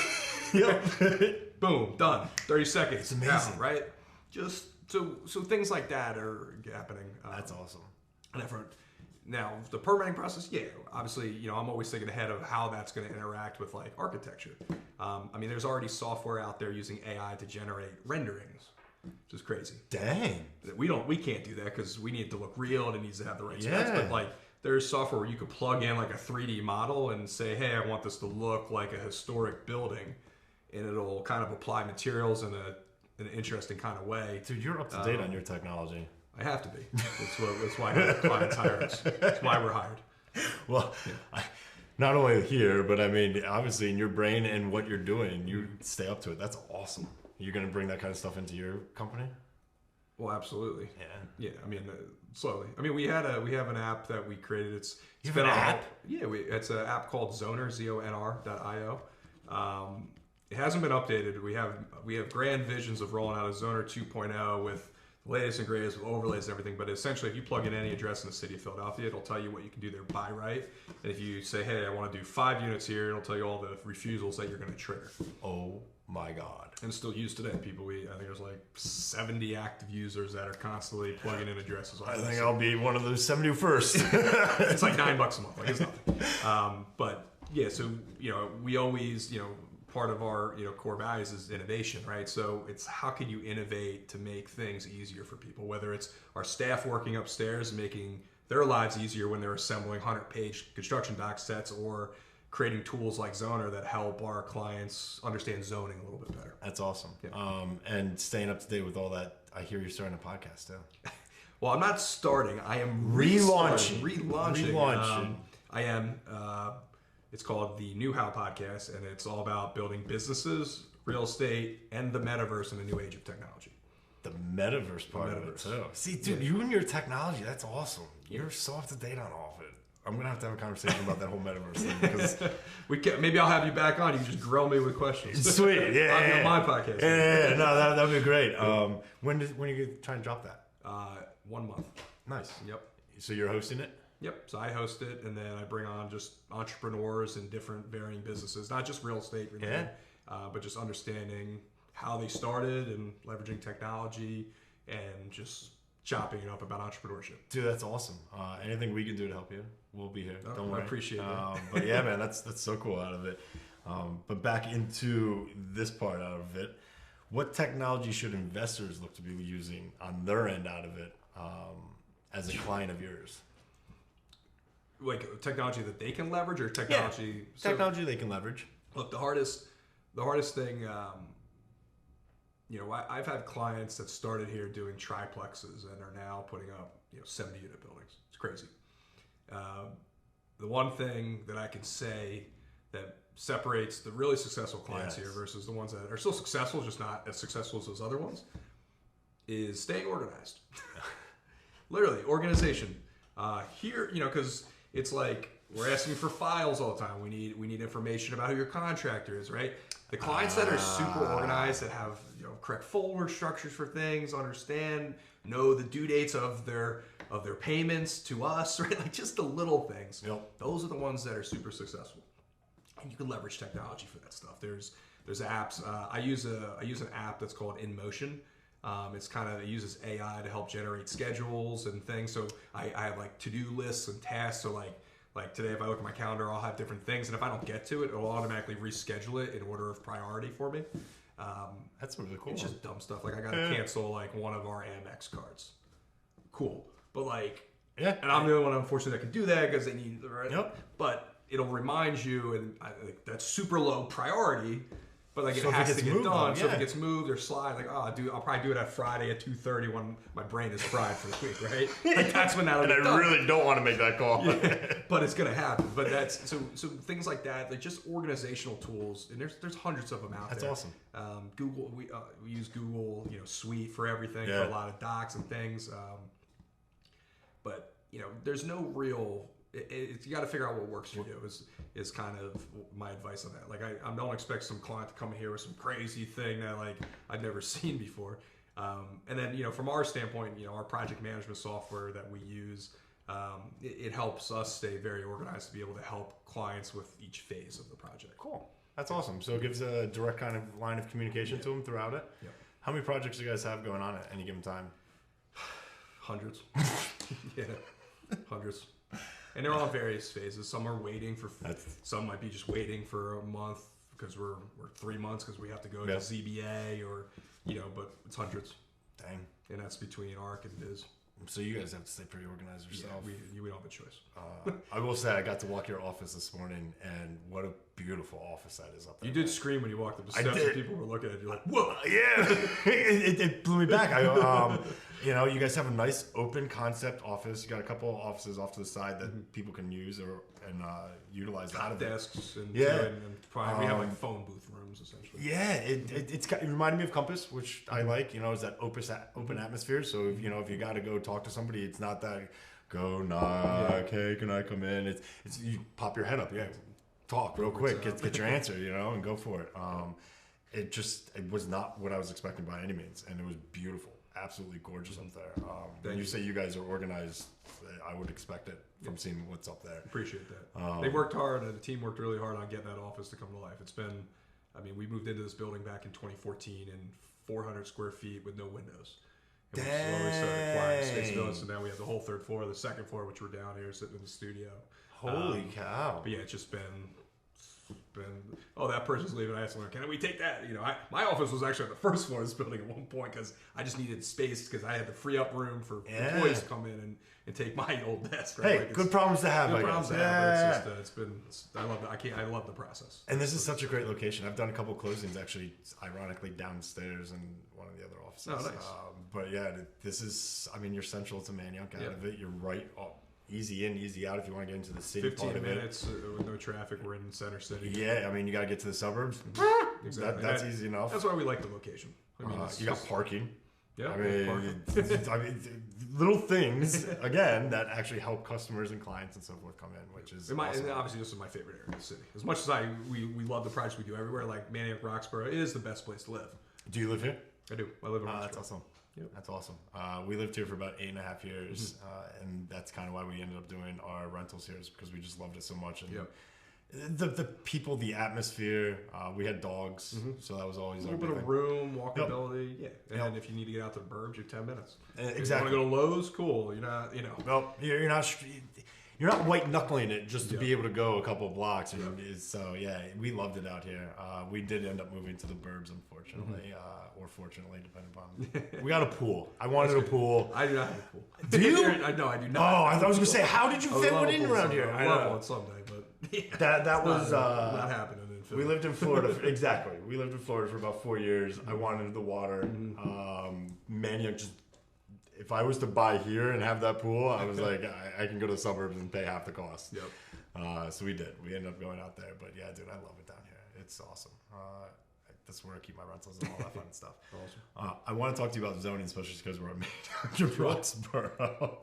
Yep. Boom, done. 30 seconds. It's amazing, down, right? Just so things like that are happening. That's awesome. Now, the permitting process, yeah, obviously, I'm always thinking ahead of how that's going to interact with like architecture. There's already software out there using AI to generate renderings, which is crazy. Dang. We can't do that because we need it to look real and it needs to have the right specs. But like, there's software where you could plug in like a 3D model and say, hey, I want this to look like a historic building, and it'll kind of apply materials in an interesting kind of way. Dude, you're up to date on your technology. I have to be. That's why clients hire us. That's why we're hired. Well, not only here, but obviously in your brain and what you're doing, you stay up to it. That's awesome. You're going to bring that kind of stuff into your company? Well, absolutely. Yeah. Slowly. We have an app that we created. It's been an app? Yeah, it's an app called Zoner, ZONR.io. It hasn't been updated. We have grand visions of rolling out a Zoner 2.0 with the latest and greatest with overlays and everything. But essentially, if you plug in any address in the city of Philadelphia, it'll tell you what you can do there by right. And if you say, hey, I want to do 5 units here, it'll tell you all the refusals that you're going to trigger. Oh my God. And it's still used today. I think there's like 70 active users that are constantly plugging in addresses. I think I'll be one of those 71st. It's like $9 a month. Like, it's nothing. But yeah, so, we always, part of our core values is innovation, right? So it's how can you innovate to make things easier for people, whether it's our staff working upstairs making their lives easier when they're assembling 100-page construction doc sets, or creating tools like Zoner that help our clients understand zoning a little bit better. That's awesome. Yeah. And staying up to date with all that. I hear you're starting a podcast too. Well, I'm not starting. I am relaunching. I am. It's called the New How Podcast, and it's all about building businesses, real estate, and the metaverse in a new age of technology. The metaverse part of it too. See, dude, you and your technology, that's awesome. You're so up to date on all of it. I'm gonna have to have a conversation about that whole metaverse thing, because maybe I'll have you back on. You can just grill me with questions. Sweet, yeah. I'll be on my podcast. Yeah. No, that'd be great. When are you trying to drop that? 1 month. Nice. Yep. So you're hosting it? Yep. So I host it, and then I bring on just entrepreneurs in different varying businesses, not just real estate related, but just understanding how they started and leveraging technology and just chopping it up about entrepreneurship. Dude, that's awesome. Anything we can do to help you, we'll be here. Don't worry. I appreciate it. But yeah, man, that's so cool out of it. But back into this part out of it, what technology should investors look to be using on their end out of it as a client of yours? Like technology that they can leverage, or technology? Yeah, technology they can leverage. Look, the hardest thing, I've had clients that started here doing triplexes and are now putting up 70-unit buildings. It's crazy. The one thing that I can say that separates the really successful clients here versus the ones that are still successful, just not as successful as those other ones, is staying organized. Literally, organization. Here, because it's like we're asking for files all the time. We need information about who your contractor is, right? The clients that are super organized, that have correct folder structures for things, know the due dates of their payments to us, right? Like just the little things. Yep. Those are the ones that are super successful. And you can leverage technology for that stuff. There's apps. I use an app that's called InMotion. It uses AI to help generate schedules and things. So I have like to-do lists and tasks. So like today, if I look at my calendar, I'll have different things. And if I don't get to it, it'll automatically reschedule it in order of priority for me. That's really cool. It's just dumb stuff. Like I got to cancel like one of our Amex cards. Cool. But like, yeah. And I'm the only one, unfortunately, that can do that because they need, right? Yep. But it'll remind you, and like, that's super low priority. But like So it if has it to gets get moved, done. though, So if yeah. it gets moved or slide, like I'll probably do it at Friday at 2:30 when my brain is fried for the week, right? Like that's when that'll And get I done. really don't want to make that call. But it's gonna happen. But that's so things like that, like just organizational tools, and there's hundreds of them out there. That's awesome. Google, we use Google, Suite for everything, Yeah. for a lot of docs and things. But there's no real. You got to figure out what works for you. Is kind of my advice on that. Like I don't expect some client to come here with some crazy thing that like I'd never seen before. And then from our standpoint, our project management software that we use, it helps us stay very organized to be able to help clients with each phase of the project. Cool. That's awesome. So it gives a direct kind of line of communication to them throughout it. Yeah. How many projects do you guys have going on at any given time? Hundreds. Yeah, hundreds. And they're all in various phases. Some are waiting for. Some might be just waiting for a month because we're 3 months because we have to go to ZBA or but it's hundreds. Dang. And that's between ARC and Biz. So you guys have to stay pretty organized yourself. Yeah, we don't have a choice. I will say I got to walk your office this morning, and what a beautiful office that is up there. You did scream when you walked up the I steps, did. and people were looking at you like, "Whoa!" Yeah, it blew me back. You guys have a nice open concept office. You got a couple of offices off to the side that people can use and utilize out of it. Desks and Yeah. probably we have like phone booth rooms essentially. Yeah, it reminded me of Compass, which I like. Is that open atmosphere. So if you got to go talk to somebody, it's not that go knock. Hey, can I come in? It's you pop your head up. Yeah, talk real quick. Get your answer. And go for it. It was not what I was expecting by any means, and it was beautiful. Absolutely gorgeous up there. When you say you guys are organized, I would expect it from seeing what's up there. Appreciate that. They worked hard. The team worked really hard on getting that office to come to life. It's been, we moved into this building back in 2014 and 400 square feet with no windows. And we slowly started acquiring space buildings. So now we have the whole third floor, the second floor, which we're down here sitting in the studio. Holy cow! But yeah, it's just been. That person's leaving. I asked them, can we take that? My office was actually on the first floor of this building at one point because I just needed space because I had to free up room for employees to come in and take my old desk. Right? Hey, good problems to have. Good problems to have. It's just, I love it. I love the process. And this is such a great location. I've done a couple of closings actually, ironically, downstairs in one of the other offices. Oh, nice. But yeah, this is. You're central to Manayunk out of it. You're right. Easy in, easy out if you want to get into the city 15 part of minutes with no traffic. We're in Center City. Yeah, you got to get to the suburbs. Exactly. That's easy enough. That's why we like the location. You got parking. Yeah, parking. Little things again that actually help customers and clients and so forth come in, which is awesome. And obviously this is my favorite area of the city. As much as we love the projects we do everywhere, like Manayunk Roxborough is the best place to live. Do you live here? I do. I live in Roxborough. That's awesome. Yep. That's awesome. We lived here for about 8.5 years, and that's kind of why we ended up doing our rentals here, is because we just loved it so much. And the people, the atmosphere. We had dogs, so that was always a little bit of room, walkability. Yep. Yeah, and then if you need to get out to the burbs, you're 10 minutes. Exactly. If you want to go to Lowe's, cool. You're not, Well, you're not white knuckling it just to be able to go a couple of blocks. So yeah, we loved it out here. We did end up moving to the burbs, unfortunately, or fortunately, depending upon. We got a pool. I wanted a pool. I do not have a pool. Do you? No, I do not. Oh, I was gonna say, how did you fit one in around here? I love one someday, but that was not happening. In Philly. We lived in Florida. Exactly. We lived in Florida for about 4 years. I wanted the water. Manayunk just. If I was to buy here and have that pool, I was like, I can go to the suburbs and pay half the cost. Yep. So we did. We ended up going out there. But yeah, dude, I love it down here. It's awesome. That's where I keep my rentals and all that fun stuff. Awesome. I want to talk to you about zoning, especially because we're at Roxborough.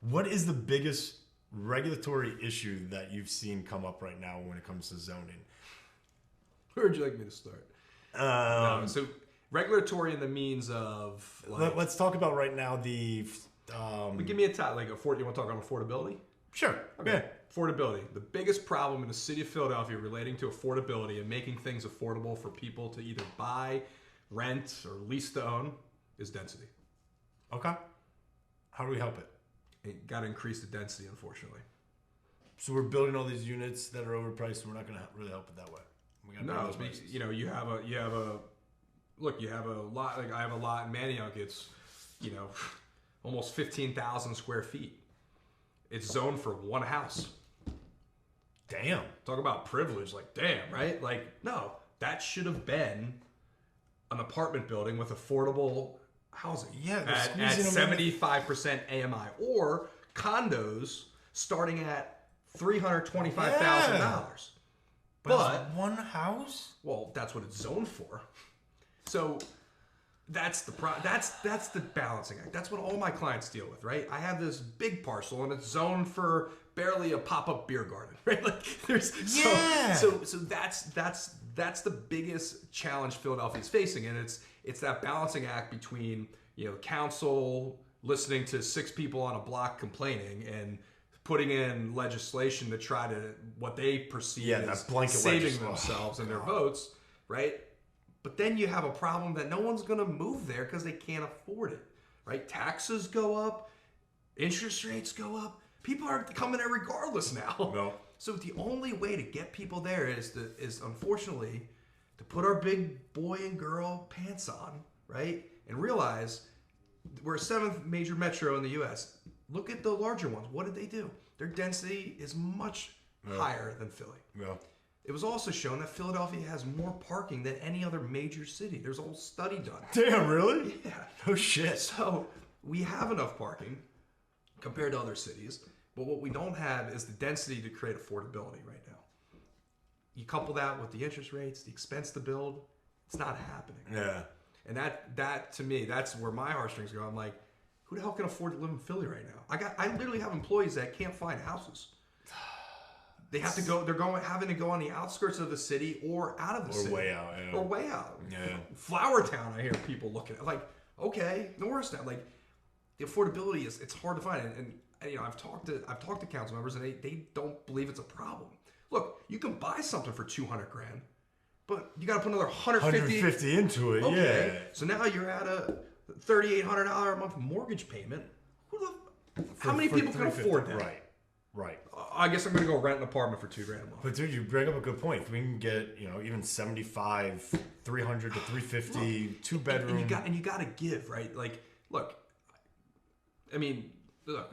What is the biggest regulatory issue that you've seen come up right now when it comes to zoning? Where would you like me to start? So regulatory in the means of let's talk about right now the give me a top you want to talk on affordability? Sure. Okay. Yeah. Affordability. The biggest problem in the city of Philadelphia relating to affordability and making things affordable for people to either buy, rent, or lease to own is density. Okay. How do we help it? It got to increase the density, unfortunately. So we're building all these units that are overpriced, and we're not going to really help it that way. We got no, you have look, you have a lot. Like I have a lot in Manayunk. It's, you know, almost 15,000 square feet. It's zoned for one house. Damn. Talk about privilege. Like, damn, right? Like, no, that should have been an apartment building with affordable housing. Yeah, at 75% AMI, or condos starting at $325,000. But one house? Well, that's what it's zoned for. So that's the that's the balancing act. That's what all my clients deal with, right? I have this big parcel and it's zoned for barely a pop-up beer garden, right? Like there's so that's the biggest challenge Philadelphia is facing, and it's that balancing act between, you know, council listening to 6 people on a block complaining and putting in legislation to try to what they perceive as saving themselves and their votes, right? But then you have a problem that no one's going to move there because they can't afford it, right? Taxes go up, interest rates go up. People are coming there regardless now. No. So the only way to get people there is unfortunately to put our big boy and girl pants on, right? And realize we're a 7th major metro in the U.S. Look at the larger ones. What did they do? Their density is much higher than Philly. Yeah. It was also shown that Philadelphia has more parking than any other major city. There's a whole study done. Damn, really? Yeah. Oh, shit. So we have enough parking compared to other cities, but what we don't have is the density to create affordability right now. You couple that with the interest rates, the expense to build, it's not happening. Yeah. And that to me, that's where my heartstrings go. I'm like, who the hell can afford to live in Philly right now? I literally have employees that can't find houses. They have to go. They're having to go on the outskirts of the city or out of the city. Or way out. Yeah. Or way out. Yeah. Flower Town, I hear people looking at. Like, okay, Norristown. Like, the affordability it's hard to find. And you know, I've talked to council members, and they don't believe it's a problem. Look, you can buy something for $200,000, but you got to put another $150 into it. Okay. Yeah. So now you're at a $3,800 a month mortgage payment. How many people can afford that? Right. I guess I'm going to go rent an apartment for $2,000 a month. But dude, you bring up a good point. If we can get, you know, even 75, 300 to 350, 2-bedroom. And you got to give, right? Like, look, I mean, look,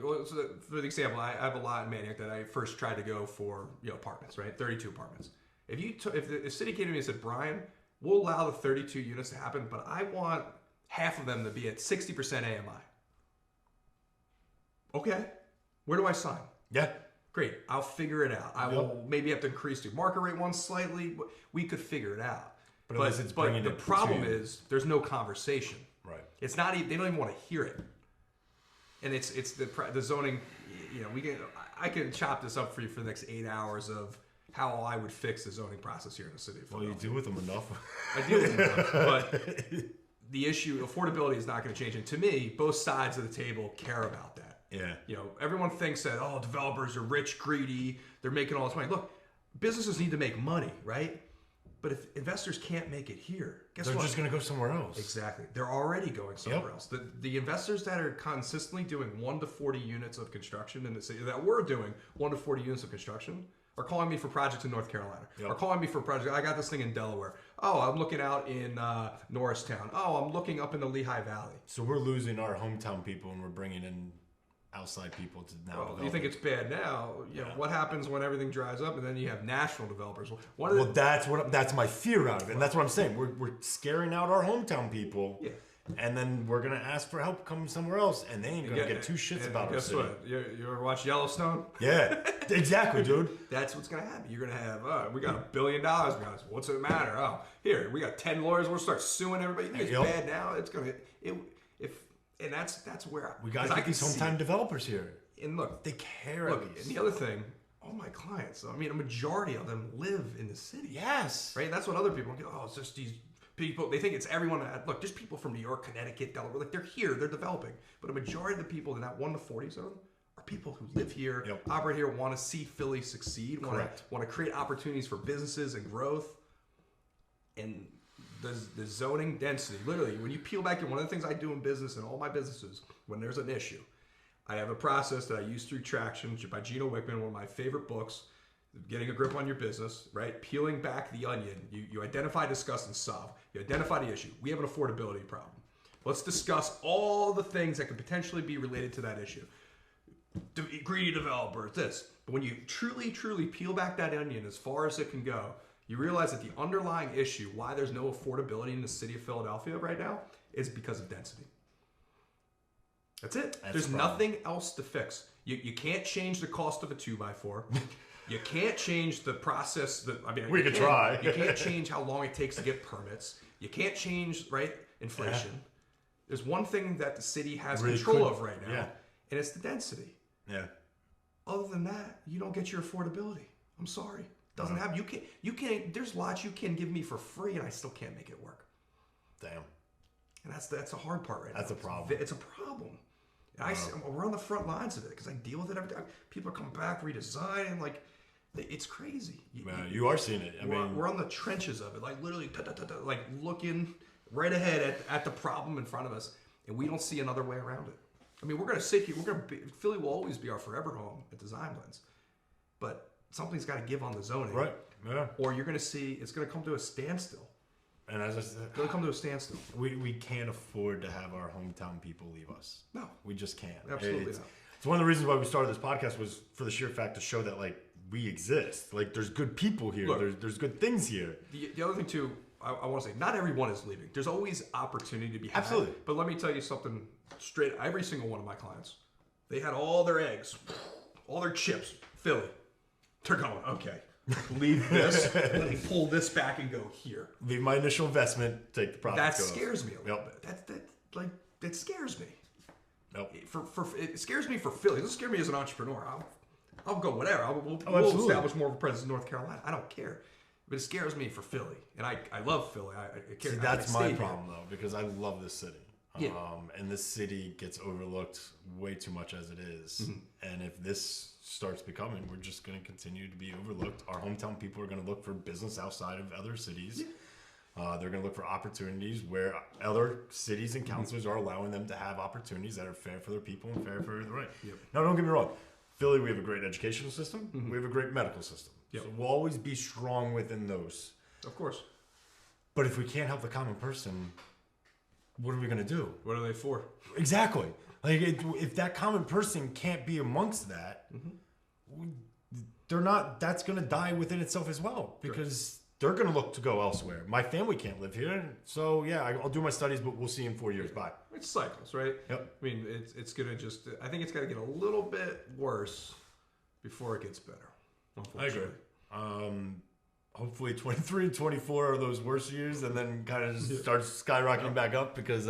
for the example, I have a lot in Manayunk that I first tried to go for, you know, apartments, right? 32 apartments. If the city came to me and said, Brian, we'll allow the 32 units to happen, but I want half of them to be at 60% AMI. Okay. Where do I sign? Yeah. Great. I'll figure it out. I will maybe have to increase the market rate one slightly. We could figure it out. But the problem is there's no conversation. Right. It's not even, they don't even want to hear it. And it's the zoning, you know, I can chop this up for you for the next 8 hours of how I would fix the zoning process here in the city of Philadelphia. Well, you deal with them enough. I deal with them enough. But the issue, affordability is not going to change. And to me, both sides of the table care about that. Yeah. You know, everyone thinks that, oh, developers are rich, greedy, they're making all this money. Look, businesses need to make money, right? But if investors can't make it here, guess what? They're just going to go somewhere else. Exactly. They're already going somewhere else. The investors that are consistently doing 1 to 40 units of construction in the city, that we're doing 1 to 40 units of construction, are calling me for projects in North Carolina. Are calling me for projects. I got this thing in Delaware. Oh, I'm looking out in Norristown. Oh, I'm looking up in the Lehigh Valley. So we're losing our hometown people and we're bringing in outside people to now develop. You think it's bad now? You know, what happens when everything dries up and then you have national developers? That's my fear out of it, and that's what I'm saying. We're scaring out our hometown people, and then we're gonna ask for help coming somewhere else, and they ain't gonna get two shits about it. Guess what? You ever watch Yellowstone? Yeah, exactly, dude. That's what's gonna happen. You're gonna have we got $1 billion, guys. What's it matter? Oh, here we got 10 lawyers. We'll start suing everybody. You think it's bad now? It's gonna And that's where we got to get these hometown developers here. And look, they care. Look, and the other thing, all my clients, I mean, a majority of them live in the city. Yes. Right? That's what other people go, oh, it's just these people. They think it's everyone. Look, just people from New York, Connecticut, Delaware. Like, they're here. They're developing. But a majority of the people in that 1 to 40 zone are people who live here, operate here, want to see Philly succeed, want to create opportunities for businesses and growth. And the zoning density, literally, when you peel back, one of the things I do in business and all my businesses, when there's an issue, I have a process that I use through Traction by Gino Wickman, one of my favorite books. getting a grip on your business, right? Peeling back the onion. You identify, discuss, and solve. You identify the issue. We have an affordability problem. Let's discuss all the things that could potentially be related to that issue. Greedy developers, this. But when you truly, truly peel back that onion as far as it can go, you realize that the underlying issue, why there's no affordability in the city of Philadelphia right now, is because of density. That's it. There's nothing else to fix. You can't change the cost of a 2x4. You can't change the process. We could try. You can't change how long it takes to get permits. You can't change, right, inflation. Yeah. There's one thing that the city has control of right now, and it's the density. Yeah. Other than that, you don't get your affordability. I'm sorry. Doesn't happen. You can't, there's lots you can give me for free, and I still can't make it work. Damn. And that's the hard part right now. That's a problem. It's a problem. We're on the front lines of it because I deal with it every time. People are coming back, redesigning, like, it's crazy. You are seeing it. We're on the trenches of it, like literally, like looking right ahead at the problem in front of us, and we don't see another way around it. I mean, we're going to sit here. Philly will always be our forever home at DesignBlendz, but something's got to give on the zoning, right? Yeah. Or you're going to see it's going to come to a standstill. And as I said, it's going to come to a standstill. We can't afford to have our hometown people leave us. No, we just can't. Absolutely not. It's one of the reasons why we started this podcast was for the sheer fact to show that like we exist. Like there's good people here. Look, there's good things here. The other thing too, I want to say, not everyone is leaving. There's always opportunity to be had. Absolutely. But let me tell you something straight. Every single one of my clients, they had all their eggs, all their chips, Philly. They're going, okay, leave this. Let me pull this back and go here. Leave my initial investment, take the profit. That scares me a little bit. That scares me. Nope. It scares me for Philly. It doesn't scare me as an entrepreneur. I'll go whatever. We'll establish more of a presence in North Carolina. I don't care. But it scares me for Philly. And I love Philly. I care. See, that's my problem, though, because I love this city. Yeah. And this city gets overlooked way too much as it is. Mm-hmm. And if this starts becoming, we're just going to continue to be overlooked. Our hometown people are going to look for business outside of other cities. Yeah. They're going to look for opportunities where other cities and councils are allowing them to have opportunities that are fair for their people and fair for the right. Yep. Now, don't get me wrong. Philly, we have a great educational system. Mm-hmm. We have a great medical system. Yep. So we'll always be strong within those. Of course. But if we can't help the common person, what are we going to do? What are they for? Exactly. Like if that common person can't be amongst that, they're not. That's going to die within itself as well because they're going to look to go elsewhere. My family can't live here, so yeah, I'll do my studies, but we'll see in 4 years. Bye. It's cycles, right? Yep. I mean, it's going to just. I think it's got to get a little bit worse before it gets better. I agree. Hopefully 23 and 24 are those worst years and then kind of just starts skyrocketing back up because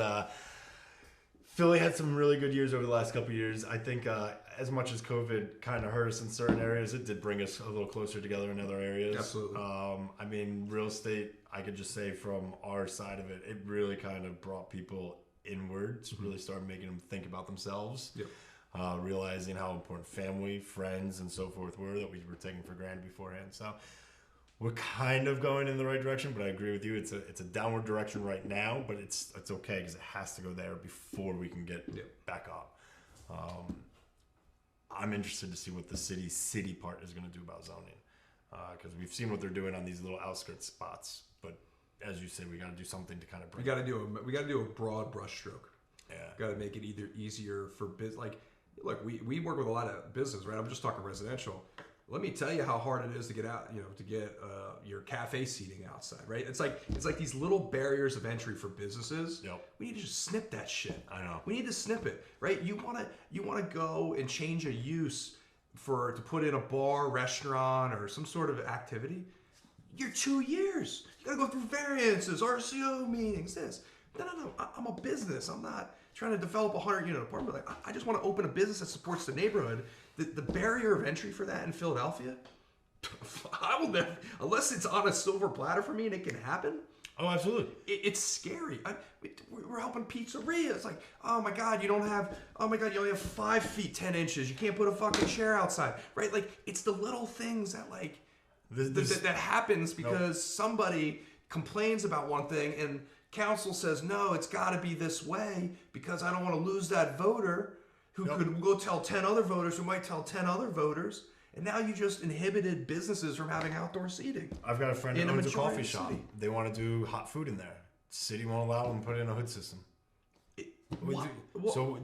Philly had some really good years over the last couple of years. I think as much as COVID kind of hurt us in certain areas, it did bring us a little closer together in other areas. Absolutely. I mean, real estate, I could just say from our side of it, it really kind of brought people inwards, really started making them think about themselves. Yep. Realizing how important family, friends, and so forth were that we were taking for granted beforehand. So we're kind of going in the right direction, but I agree with you. It's a downward direction right now, but it's okay because it has to go there before we can get back up. I'm interested to see what the city part is going to do about zoning because we've seen what they're doing on these little outskirts spots. But as you say, we got to do something to kind of bring. We got to do a broad brushstroke. Yeah, got to make it either easier for business. Like, look, we work with a lot of business, right? I'm just talking residential. Let me tell you how hard it is to get out, to get your cafe seating outside, right? It's like these little barriers of entry for businesses. Yep. We need to just snip that shit. I know. We need to snip it, right? You wanna go and change a use to put in a bar, restaurant, or some sort of activity. You're 2 years. You gotta go through variances, RCO meetings, this. No. I'm a business. I'm not trying to develop a 100-unit apartment. Like, I just want to open a business that supports the neighborhood. The barrier of entry for that in Philadelphia, I will never, unless it's on a silver platter for me and it can happen. Oh, absolutely. It's scary. We're helping pizzerias. It's like, oh my God, you only have 5 feet 10 inches. You can't put a fucking chair outside, right? Like, it's the little things that like that happens because somebody complains about one thing and council says, no, it's got to be this way because I don't want to lose that voter who could go tell 10 other voters who might tell 10 other voters. And now you just inhibited businesses from having outdoor seating. I've got a friend In that a owns a majority coffee of the shop. city. They want to do hot food in there. City won't allow them to put in a hood system. So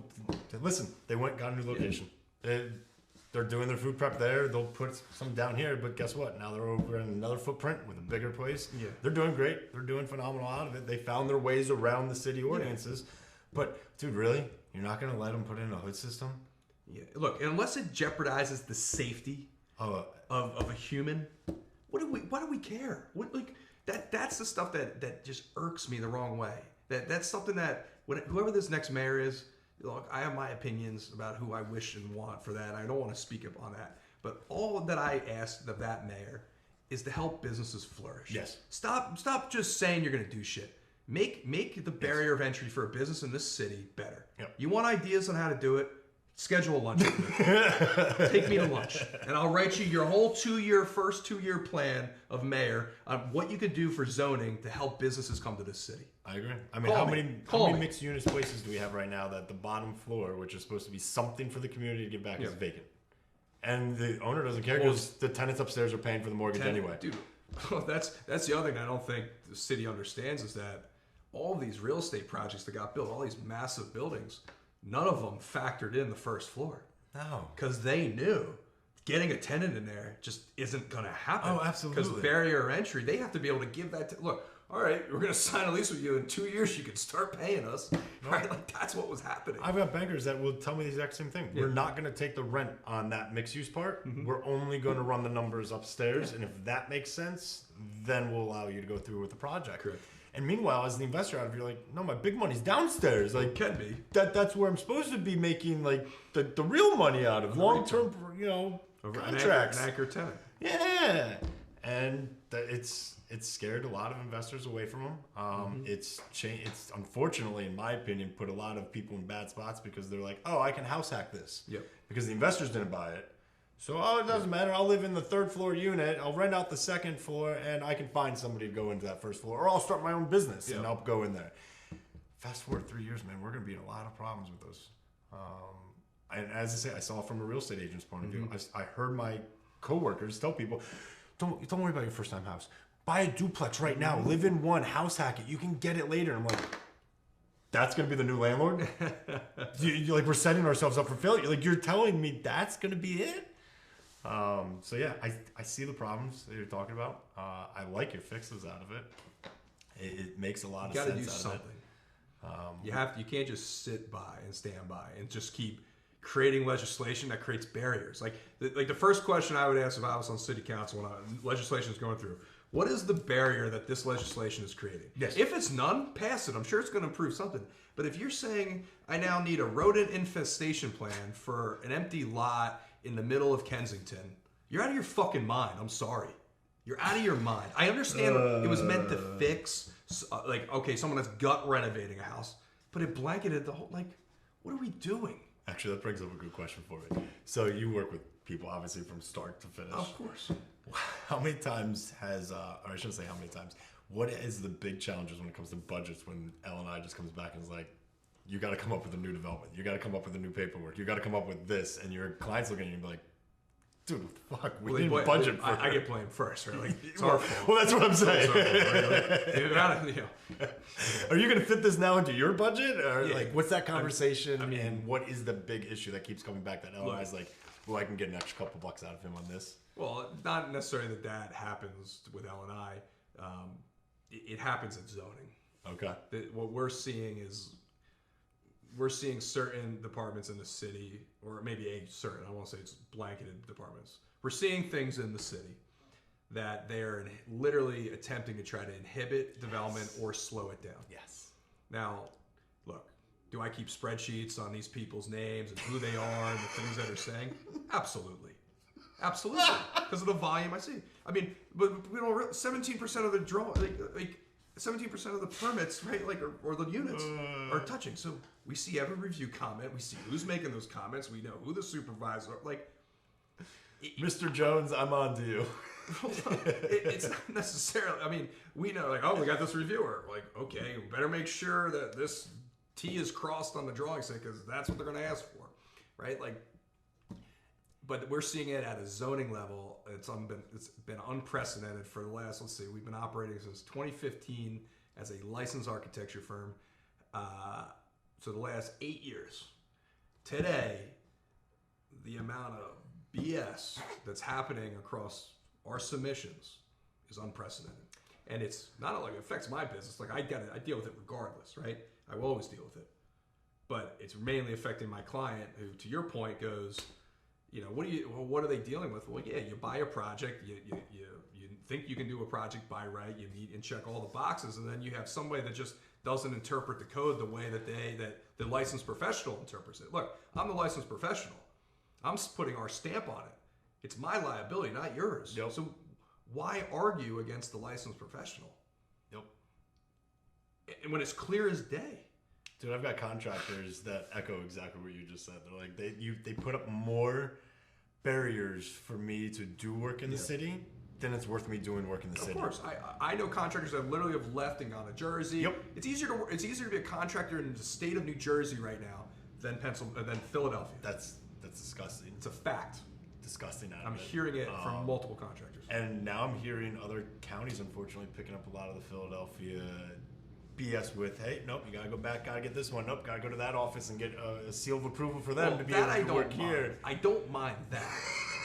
listen, they got a new location. They're doing their food prep there. They'll put some down here, but guess what? Now they're over in another footprint with a bigger place. Yeah. They're doing great. They're doing phenomenal out of it. They found their ways around the city ordinances. But dude, really? You're not going to let them put in a hood system? Yeah. Look, unless it jeopardizes the safety of a human, why do we care? That's the stuff that just irks me the wrong way. That's something that whoever this next mayor is, look, I have my opinions about who I wish and want for that. I don't want to speak up on that. But all that I ask of that mayor is to help businesses flourish. Yes. Stop just saying you're going to do shit. Make the barrier of entry for a business in this city better. Yep. You want ideas on how to do it? Schedule a lunch with me. Take me to lunch, and I'll write you your whole first 2 year plan of mayor on what you could do for zoning to help businesses come to this city. I agree. I mean, how many mixed units places do we have right now that the bottom floor, which is supposed to be something for the community to give back, is vacant? And the owner doesn't care because the tenants upstairs are paying for the mortgage anyway. Dude, that's the other thing I don't think the city understands is that all these real estate projects that got built, all these massive buildings, none of them factored in the first floor. No. Because they knew getting a tenant in there just isn't going to happen. Oh, absolutely. Because barrier of entry, they have to be able to give that. Look, all right, we're going to sign a lease with you in 2 years. You can start paying us. Right? Like, that's what was happening. I've got bankers that will tell me the exact same thing. We're not going to take the rent on that mixed use part. We're only going to run the numbers upstairs. And if that makes sense, then we'll allow you to go through with the project. Correct. And meanwhile, as the investor out of you're like, no, my big money's downstairs. Like, It can be. That's where I'm supposed to be making like the real money out of long term, contracts. An anchor tenant. Yeah, and it's scared a lot of investors away from them. It's unfortunately, in my opinion, put a lot of people in bad spots because they're like, oh, I can house hack this. Yep. Because the investors didn't buy it. So, it doesn't matter. I'll live in the third floor unit. I'll rent out the second floor, and I can find somebody to go into that first floor. Or I'll start my own business, and I'll go in there. Fast forward 3 years, man, we're going to be in a lot of problems with those. And as I say, I saw it from a real estate agent's point of view. I heard my coworkers tell people, don't worry about your first-time house. Buy a duplex right now. Live in one. House hack it. You can get it later. I'm like, that's going to be the new landlord? Like, we're setting ourselves up for failure. Like, you're telling me that's going to be it? So yeah, I see the problems that you're talking about. I like your fixes out of it. It makes a lot of sense. You got to do something. You can't just sit by and stand by and just keep creating legislation that creates barriers. Like the first question I would ask if I was on city council when legislation is going through, what is the barrier that this legislation is creating? Yes. If it's none, pass it. I'm sure it's going to improve something. But if you're saying I now need a rodent infestation plan for an empty lot in the middle of Kensington, you're out of your fucking mind. I'm sorry. You're out of your mind. I understand it was meant to fix, someone that's gut renovating a house, but it blanketed the whole, what are we doing? Actually, that brings up a good question for me. So you work with people, obviously, from start to finish. Of course. How many times or I shouldn't say how many times, what is the big challenges when it comes to budgets when L&I just comes back and is like, you got to come up with a new development. You got to come up with a new paperwork. You got to come up with this. And your client's looking at you and be like, dude, what the fuck? We didn't budget for I get blamed first, right? Like, it's well, our fault. Well, that's what I'm saying. Are you going to fit this now into your budget? Or what's that conversation? And what is the big issue that keeps coming back that L&I's like, well, I can get an extra couple bucks out of him on this? Well, not necessarily that happens with L&I. It happens at zoning. Okay. What we're seeing is certain departments in the city, or maybe I won't say it's blanketed departments. We're seeing things in the city that they're literally attempting to try to inhibit development or slow it down. Yes. Now, look, do I keep spreadsheets on these people's names and who they are and the things that they're saying? Absolutely. Absolutely. Because of the volume I see. I mean, but we don't 17% of the 17% of the permits, right, or the units are touching. So we see every review comment. We see who's making those comments. We know who the supervisors are. Mr. Jones, I'm on to you. It's not necessarily. I mean, we know, we got this reviewer. Okay, we better make sure that this T is crossed on the drawing set because that's what they're going to ask for, right? but we're seeing it at a zoning level. It's been unprecedented for the last, let's see, we've been operating since 2015 as a licensed architecture firm. So the last 8 years. Today, the amount of BS that's happening across our submissions is unprecedented. And it's not only affects my business, like I deal with it regardless, right? I will always deal with it. But it's mainly affecting my client who, to your point, goes, what are they dealing with? Well, yeah, you buy a project, you think you can do a project by right, you meet and check all the boxes, and then you have somebody that just doesn't interpret the code the way that the licensed professional interprets it. Look, I'm the licensed professional. I'm putting our stamp on it. It's my liability, not yours. Yep. So why argue against the licensed professional? Yep. And when it's clear as day. Dude, I've got contractors that echo exactly what you just said. They're like, they put up more barriers for me to do work in the city than it's worth me doing work in the city. Of course, I know contractors that literally have left and gone to Jersey. Yep. It's easier to be a contractor in the state of New Jersey right now than Philadelphia. That's disgusting. It's a fact. Disgusting. I'm hearing it from multiple contractors. And now I'm hearing other counties, unfortunately, picking up a lot of the Philadelphia BS with, hey, nope, you gotta go back, gotta get this one, nope, gotta go to that office and get a seal of approval for them to be able to work here. I don't mind that.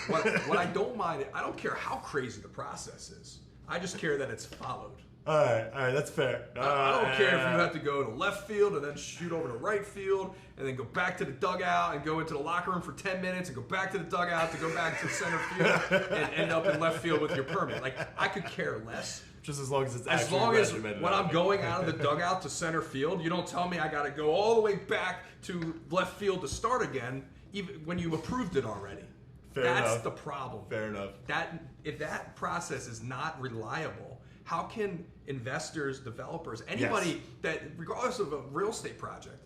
What I don't mind, I don't care how crazy the process is. I just care that it's followed. All right, that's fair. I don't care if you have to go to left field and then shoot over to right field and then go back to the dugout and go into the locker room for 10 minutes and go back to the dugout to go back to center field and end up in left field with your permit. Like, I could care less. Just as long as it's as long as when I'm going out of the dugout to center field, you don't tell me I got to go all the way back to left field to start again, even when you approved it already. That's the problem. Fair enough. If that process is not reliable, how can investors, developers, anybody that, regardless of a real estate project,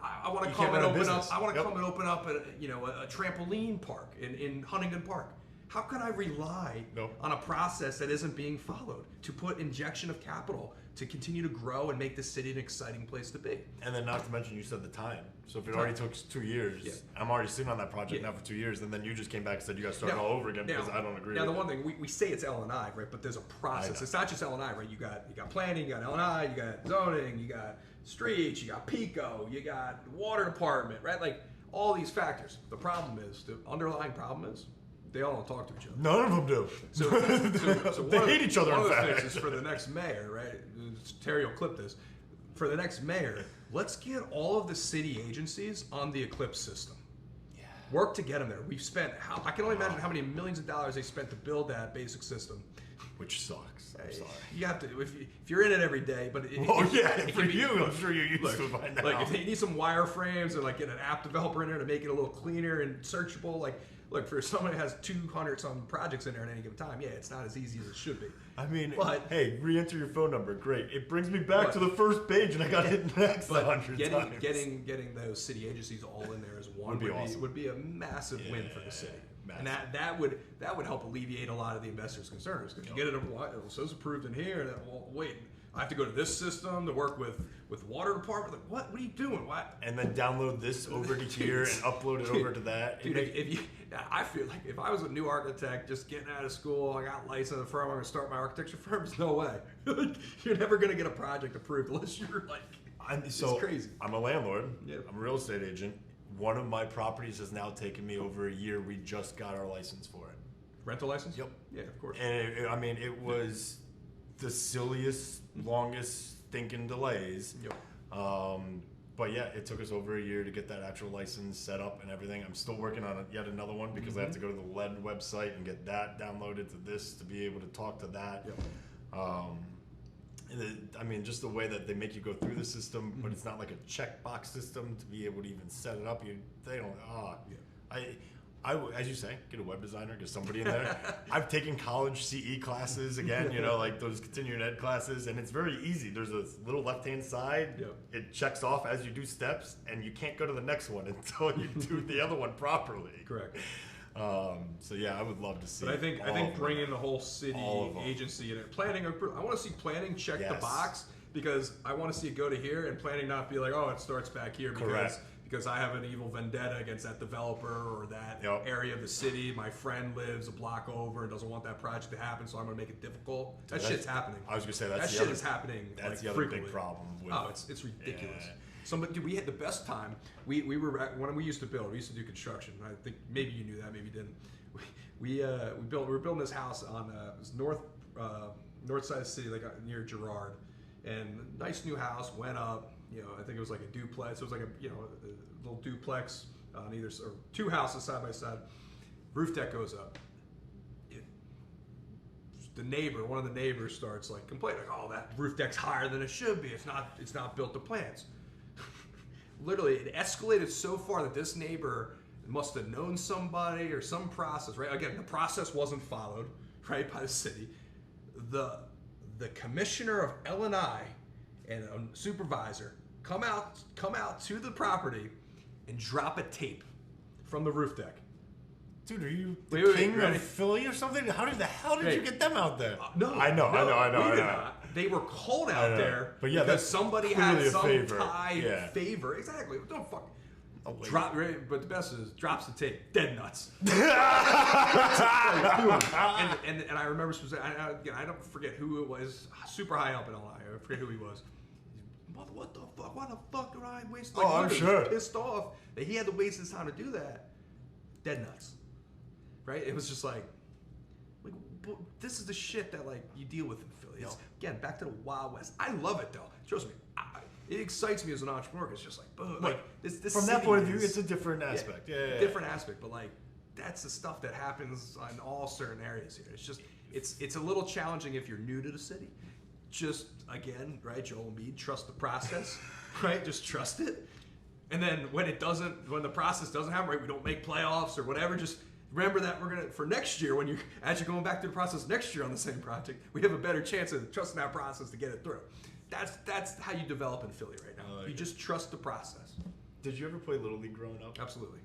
I want to come and open up. I want to come and open up a trampoline park in Huntington Park. How can I rely on a process that isn't being followed to put injection of capital to continue to grow and make the city an exciting place to be? And then not to mention, you said the time. So if it already took 2 years, I'm already sitting on that project now for 2 years, and then you just came back and said you got to start all over again because I don't agree. Now the one thing we say it's L&I, right? But there's a process. It's not just L&I, right? You got planning, you got L&I, you got zoning, you got streets, you got PICO, you got water department, right? Like all these factors. The underlying problem is they all don't talk to each other. None of them do. So they hate each other. One of the things is for the next mayor, right? Terry will clip this. For the next mayor, let's get all of the city agencies on the Eclipse system. Yeah. Work to get them there. We've spent I can only imagine how many millions of dollars they spent to build that basic system. Which sucks. I'm sorry. You have to if you're in it every day. But for you, I'm sure you're used to it by now. Like if they need some wireframes or like get an app developer in there to make it a little cleaner and searchable, like. Look, for someone who has 200-some projects in there at any given time, it's not as easy as it should be. I mean, hey, re-enter your phone number. Great. It brings me back to the first page, and I got hit next 100 times. Getting those city agencies all in there as one would be a massive win for the city. Massive. And that would help alleviate a lot of the investors' concerns. Because you get it, so it's approved in here, and then, well, wait, I have to go to this system to work with water department. Like, what are you doing? What? And then download this over to here and upload it over to that. Dude, I feel like if I was a new architect just getting out of school, I got licensed in a firm, I'm going to start my architecture firm. There's no way. You're never going to get a project approved unless you're like, it's crazy. I'm a landlord. Yep. I'm a real estate agent. One of my properties has now taken me over a year. We just got our license for it. Rental license? Yep. Yeah, of course. And it was the silliest, longest stinking delays. Yep. But yeah, it took us over a year to get that actual license set up and everything. I'm still working on yet another one because I have to go to the LED website and get that downloaded to this to be able to talk to that. Yep. Just the way that they make you go through the system, but it's not like a checkbox system to be able to even set it up. I, as you say, get a web designer, get somebody in there. I've taken college CE classes again, like those continuing ed classes, and it's very easy. There's a little left-hand side. Yep. It checks off as you do steps, and you can't go to the next one until you do the other one properly. Correct. So yeah, I would love to see. But I think bringing the whole city agency in it, planning. I want to see planning check the box because I want to see it go to here and planning not be like, oh, it starts back here because because I have an evil vendetta against that developer or that area of the city. My friend lives a block over and doesn't want that project to happen, so I'm going to make it difficult. That shit's happening. I was going to say that shit is happening. That's like, the other frequently. big problem. It's ridiculous. Somebody, dude, we had the best time. We were when we used to build. We used to do construction. I think maybe you knew that, maybe you didn't. We were building this house on it was north side of the city, like near Girard, and nice new house went up. I think it was like a duplex. It was like a little duplex on either, or two houses side by side. Roof deck goes up. One of the neighbors starts like complaining, like, "Oh, that roof deck's higher than it should be. It's not built to plans." Literally, it escalated so far that this neighbor must have known somebody or some process, right? Again, the process wasn't followed, right, by the city. The commissioner of L&I and a supervisor come out to the property and drop a tape from the roof deck. Dude, are you the king of Philly or something? How did you get them out there? No, I know. They were called out there because somebody had some favor. Exactly. Don't fuck. But the best is drops the tape. Dead nuts. and I remember I don't forget who it was. Super high up in LA. I forget who he was. What the fuck? Why the fuck did I waste? I'm sure. Pissed off that he had to waste his time to do that. Dead nuts. Right? It was just like this is the shit that like you deal with in Philly. It's, again, back to the Wild West. I love it though. Trust me. It excites me as an entrepreneur. It's just like, boom. Like this from that point of view, it's a different aspect. Different aspect. But like that's the stuff that happens in all certain areas here. It's just it's a little challenging if you're new to the city. Just again, right? Joel Embiid, trust the process, right? Just trust it. And then when the process doesn't happen, right? We don't make playoffs or whatever. Just remember that for next year, as you're going back to the process next year on the same project, we have a better chance of trusting that process to get it through. That's how you develop in Philly right now. You just trust the process. Did you ever play Little League growing up? Absolutely.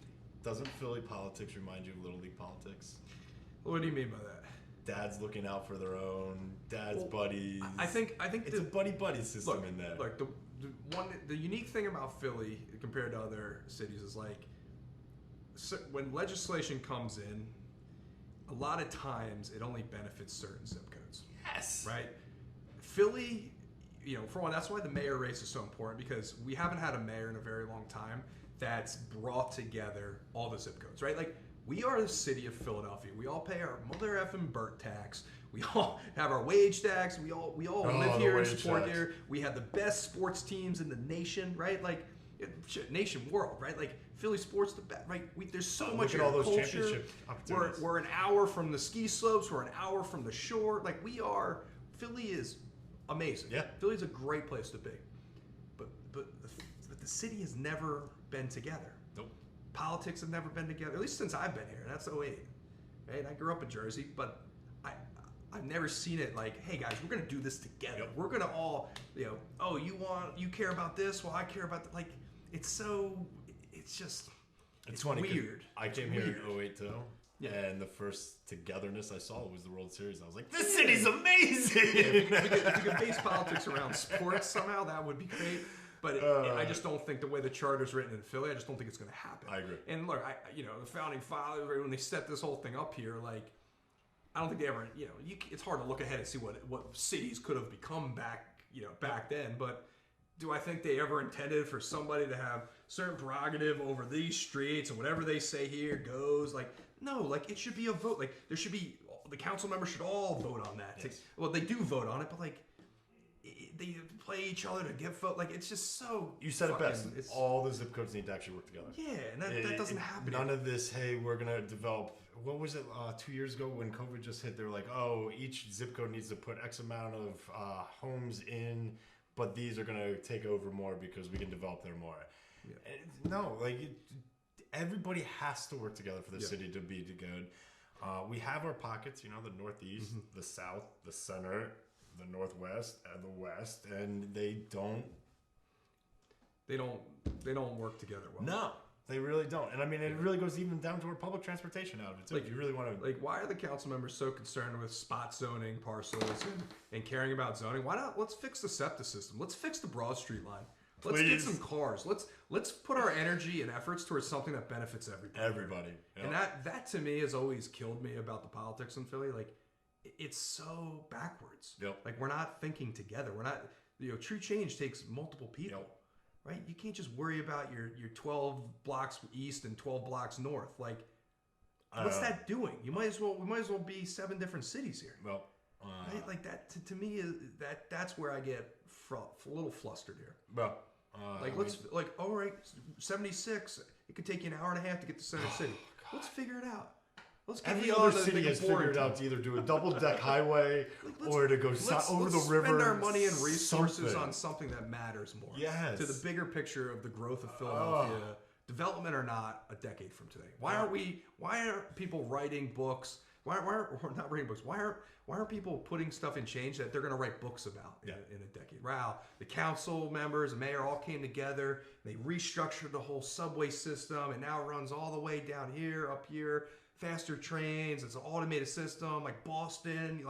Doesn't Philly politics remind you of Little League politics? What do you mean by that? Dads looking out for their own, buddies. I think it's a buddy system in there. Look, the unique thing about Philly compared to other cities is like when legislation comes in, a lot of times it only benefits certain zip codes. Yes. Right? Philly, for one, that's why the mayor race is so important, because we haven't had a mayor in a very long time that's brought together all the zip codes, right? Like, we are the city of Philadelphia. We all pay our mother effing Burt tax. We all have our wage tax. We all live here and support here. We have the best sports teams in the nation, right? Like, nation, world, right? Like, Philly sports, the best, right? There's so much at all those culture. championship opportunities. We're an hour from the ski slopes. We're an hour from the shore. Like, Philly is amazing. Yeah. Philly's a great place to be. But the city has never been together. Nope. Politics have never been together, at least since I've been here, and that's 08. Right? I grew up in Jersey, but I've never seen it like, hey guys, we're gonna do this together. Yep. We're gonna all, you care about this, well I care about that. Like, it's funny, weird. I came here in 08 too. Yeah. And the first togetherness I saw was the World Series. I was like, this city's amazing! If you could base politics around sports somehow, that would be great. But I just don't think the way the charter's written in Philly, I just don't think it's going to happen. I agree. And look, the founding fathers, when they set this whole thing up here, like, I don't think they ever, it's hard to look ahead and see what cities could have become back then. But do I think they ever intended for somebody to have certain prerogative over these streets and whatever they say here goes? Like, no, like, it should be a vote. Like, there should be, the council members should all vote on that. Yes. Well, they do vote on it, but like, they play each other to get vote. Like, it's just so. You said it best. All the zip codes need to actually work together. Yeah, and that doesn't happen. None of this, hey, we're going to develop. What was it 2 years ago when COVID just hit? They were like, oh, each zip code needs to put X amount of homes in, but these are going to take over more because we can develop there more. Yeah. No, like, everybody has to work together for the city to be good. We have our pockets, the Northeast, the South, the Center, the Northwest, and the West, and they don't work together well. No, they really don't. And I mean, it really goes even down to our public transportation out of it too. Like, if you really want to, like, why are the council members so concerned with spot zoning parcels and caring about zoning? Why not? Let's fix the SEPTA system. Let's fix the Broad Street line. Let's get some cars. Let's put our energy and efforts towards something that benefits everybody. Everybody. Yep. And that to me has always killed me about the politics in Philly. Like, it's so backwards. Yep. Like, we're not thinking together. We're not, true change takes multiple people. Yep. Right? You can't just worry about your 12 blocks east and 12 blocks north. Like, what's that doing? We might as well be 7 different cities here. Well, right? Like that to me is that's where I get a little flustered here. Well, all right, 76. It could take you an hour and a half to get to Center City. Let's figure it out. Let's get every other city has figured out to either do a double-deck highway or to go over the river. Spend our money and resources on something that matters more. Yes. To the bigger picture of the growth of Philadelphia, development or not, a decade from today. Why aren't people writing books? Why aren't not writing books? Why aren't people putting stuff in change that they're going to write books about in a decade? Wow, the council members, the mayor all came together. They restructured the whole subway system, and now it runs all the way down here, up here. Faster trains. It's an automated system, like Boston.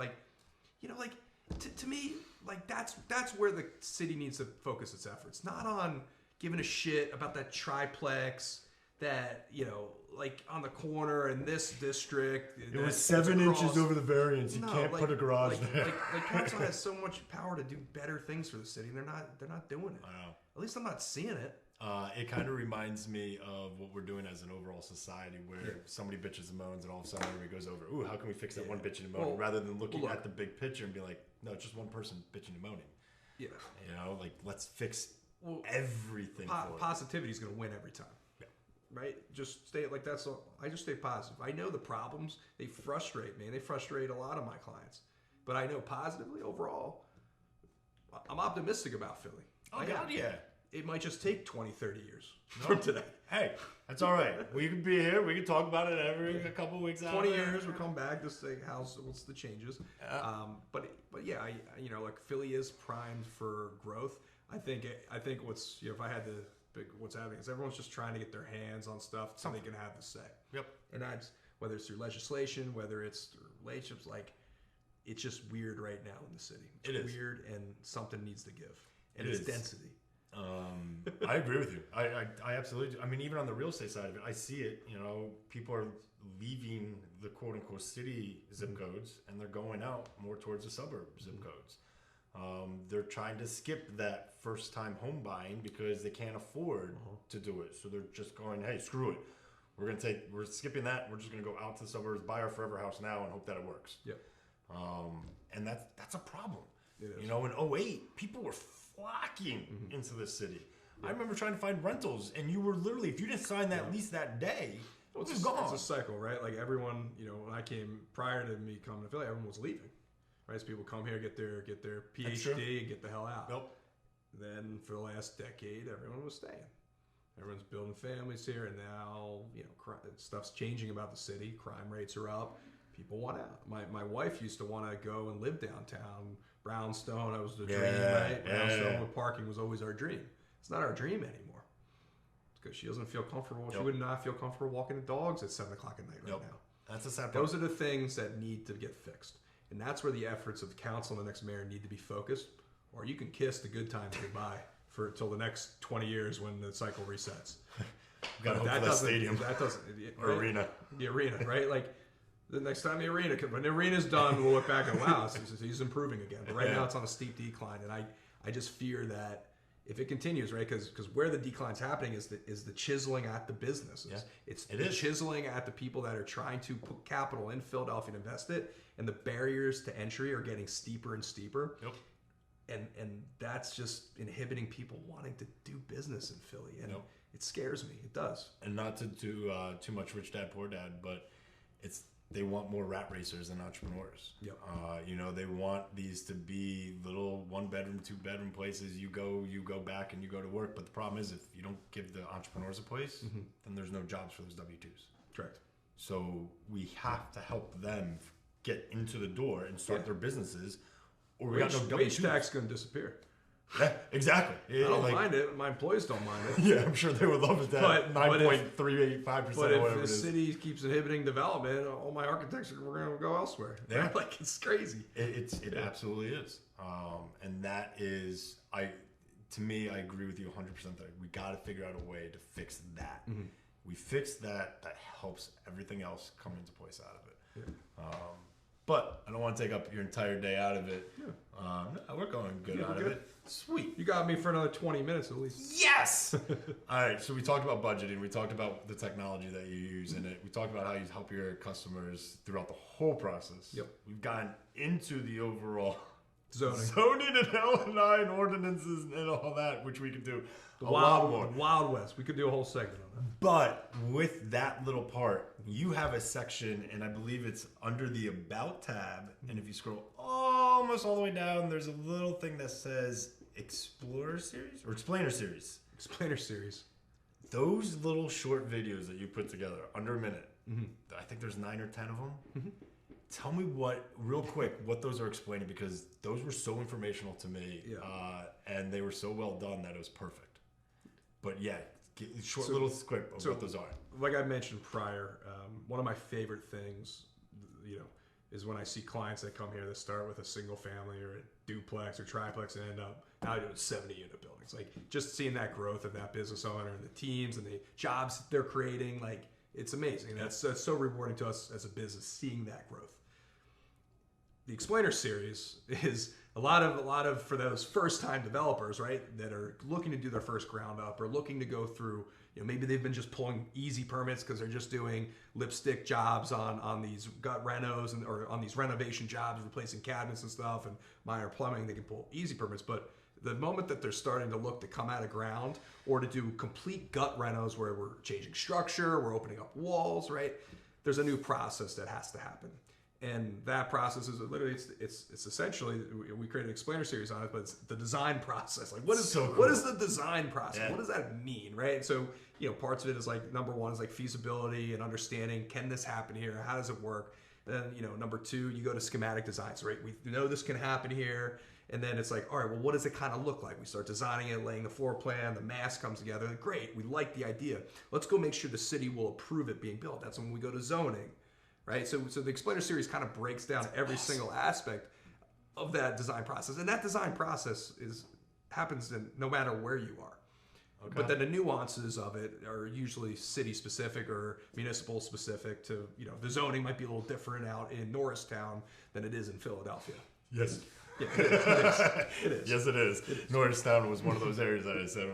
To me, like that's where the city needs to focus its efforts, not on giving a shit about that triplex that like on the corner in this district. It was 7 inches over the variance. You can't put a garage there. Like council has so much power to do better things for the city, and they're not doing it. I know. At least I'm not seeing it. It kind of reminds me of what we're doing as an overall society, where somebody bitches and moans, and all of a sudden everybody goes over, ooh, how can we fix that one bitching and moaning, rather than looking at the big picture and be like, no, it's just one person bitching and moaning. Yeah. Like, let's fix everything. Positivity is going to win every time. Yeah. Right? Just stay like that's all. I just stay positive. I know the problems, they frustrate me, and they frustrate a lot of my clients. But I know positively overall, I'm optimistic about Philly. Oh, God, yeah. It might just take 20, 30 years from today. Hey, that's all right. We could be here. We could talk about it every a couple of weeks out. 20 years, we'll come back to say what's the changes. But yeah, like Philly is primed for growth. I think what's if I had to pick what's happening is everyone's just trying to get their hands on stuff so they can have the say. Yep. And that's whether it's through legislation, whether it's through relationships. Like, it's just weird right now in the city. It's weird, and something needs to give. And it's density. I agree with you. I absolutely do. I mean, even on the real estate side of it, I see it. People are leaving the quote unquote city zip codes, and they're going out more towards the suburb zip codes. They're trying to skip that first time home buying because they can't afford to do it. So they're just going, hey, screw it. We're skipping that. We're just going to go out to the suburbs, buy our forever house now, and hope that it works. Yep. And that's a problem. It is. In 2008, people were flocking into this city. I remember trying to find rentals, and you were literally, if you didn't sign that lease that day, it was gone. It's a cycle, right? Like everyone, when I came prior to me coming to Philly, everyone was leaving, right? So people come here, get their PhD, and get the hell out. Nope. Then for the last decade, everyone was staying. Everyone's building families here, and now stuff's changing about the city. Crime rates are up. People want out. My wife used to want to go and live downtown. Brownstone, that was the dream, right? Brownstone with parking was always our dream. It's not our dream anymore. It's because she doesn't feel comfortable. She would not feel comfortable walking the dogs at 7 o'clock at night right now. That's a sad part. Those are the things that need to get fixed. And that's where the efforts of the council and the next mayor need to be focused. Or you can kiss the good times goodbye until the next 20 years when the cycle resets. Got to hope for that stadium. Or right? arena. The arena, right? Like, the next time when the arena's done, we'll look back and wow, he's improving again. But right now it's on a steep decline, and I just fear that if it continues, right, because where the decline's happening is the chiseling at the businesses. Yeah. It's chiseling at the people that are trying to put capital in Philadelphia and invest it, and the barriers to entry are getting steeper and steeper. Yep. And that's just inhibiting people wanting to do business in Philly, and it scares me. It does. And not to do too much rich dad poor dad, but they want more rat racers than entrepreneurs. Yep. They want these to be little 1-bedroom, 2-bedroom places. You go back and you go to work. But the problem is, if you don't give the entrepreneurs a place, then there's no jobs for those W-2s. Correct. So we have to help them get into the door and start their businesses, or we got no W-2s. Wage tax is going to disappear. Yeah, exactly. I don't mind it. My employees don't mind it. Yeah, I'm sure they would love it. That 9.385%. But if the city keeps inhibiting development, all my architects are going to go elsewhere. Yeah. Like, it's crazy. It absolutely is. And that is to me, I agree with you 100% that we got to figure out a way to fix that. We fix that helps everything else come into place out of it. But I don't want to take up your entire day out of it. No, we're going good out of it. Sweet. You got me for another 20 minutes at least. Yes! All right, so we talked about budgeting. We talked about the technology that you use in it. We talked about how you help your customers throughout the whole process. Yep. We've gotten into the overall zoning and L&I and ordinances and all that, which we could do a lot more. Wild West. We could do a whole segment on that. But with that little part, you have a section, and I believe it's under the About tab. And if you scroll almost all the way down, there's a little thing that says Explorer Series or Explainer Series. Explainer Series. Those little short videos that you put together, under a minute, I think there's 9 or 10 of them. Tell me real quick, what those are explaining, because those were so informational to me, and they were so well done that it was perfect. But yeah, little script of what those are. Like I mentioned prior, one of my favorite things, is when I see clients that come here that start with a single family or a duplex or triplex and end up now doing 70-unit buildings. Like just seeing that growth of that business owner and the teams and the jobs they're creating, like it's amazing. And that's so rewarding to us as a business, seeing that growth. The Explainer Series is a lot of for those first-time developers, right, that are looking to do their first ground up or looking to go through, maybe they've been just pulling easy permits because they're just doing lipstick jobs on these gut renos or on these renovation jobs, replacing cabinets and stuff and minor plumbing. They can pull easy permits, but the moment that they're starting to look to come out of ground or to do complete gut renos where we're changing structure, we're opening up walls, right, there's a new process that has to happen. And that process is literally, it's essentially, we created an Explainer Series on it, but it's the design process. Like what is the design process? Yeah. What does that mean, right? So, parts of it is like, number one is like feasibility and understanding, can this happen here? How does it work? Then, number two, you go to schematic designs, right? We know this can happen here. And then it's like, all right, well, what does it kind of look like? We start designing it, laying the floor plan, the mass comes together. Great, we like the idea. Let's go make sure the city will approve it being built. That's when we go to zoning. Right, so the Explainer Series kind of breaks down every single aspect of that design process, and that design process happens no matter where you are. Okay. But then the nuances of it are usually city specific or municipal specific. To the zoning might be a little different out in Norristown than it is in Philadelphia. Yes. Yeah, it is. Yes, it is. Norristown was one of those areas that I said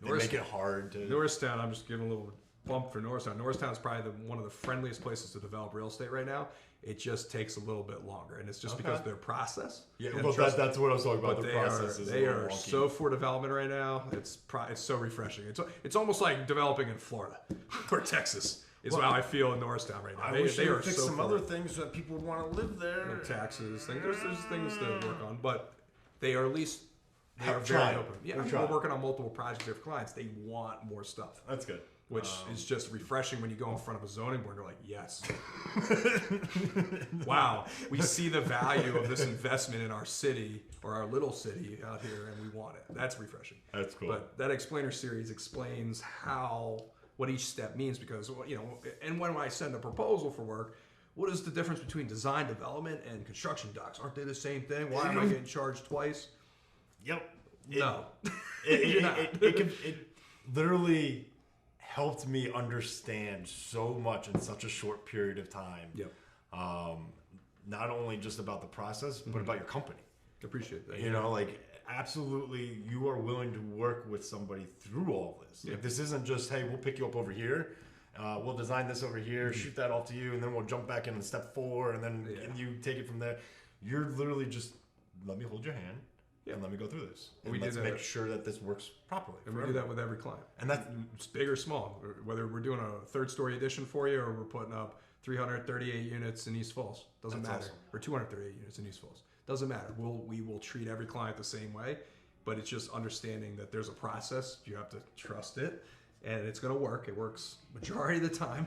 they make it hard to. Norristown, I'm just giving a little bump for Norristown. Norristown is probably one of the friendliest places to develop real estate right now. It just takes a little bit longer, and it's just because of their process. Yeah, well, that's what I was talking about. The process they are so for development right now. It's so refreshing. It's almost like developing in Florida or Texas. Is how I feel in Norristown right now. I wish they would fix some other things so that people would want to live there. Taxes, there's things to work on, but they are at least very open. Yeah, we're working on multiple projects there for clients. They want more stuff. That's good. Which is just refreshing when you go in front of a zoning board and you're like, yes. Wow, we see the value of this investment in our city or our little city out here and we want it. That's refreshing. That's cool. But that Explainer Series explains what each step means because, and when I send a proposal for work, what is the difference between design development and construction docs? Aren't they the same thing? Why am I getting charged twice? Yep. No. It literally helped me understand so much in such a short period of time. Yep. Not only just about the process, but about your company. Appreciate that. Absolutely, you are willing to work with somebody through all this. Yeah. Like, this isn't just, hey, we'll pick you up over here. We'll design this over here, shoot that off to you, and then we'll jump back in on step 4, and then you take it from there. You're literally just, let me hold your hand. And let me go through this. And let's make sure that this works properly. And we do that with every client. And that's big or small. Whether we're doing a 3rd-story addition for you or we're putting up 338 units in East Falls. Doesn't matter. Awesome. Or 238 units in East Falls. Doesn't matter. We will treat every client the same way. But it's just understanding that there's a process. You have to trust it. And it's going to work. It works majority of the time.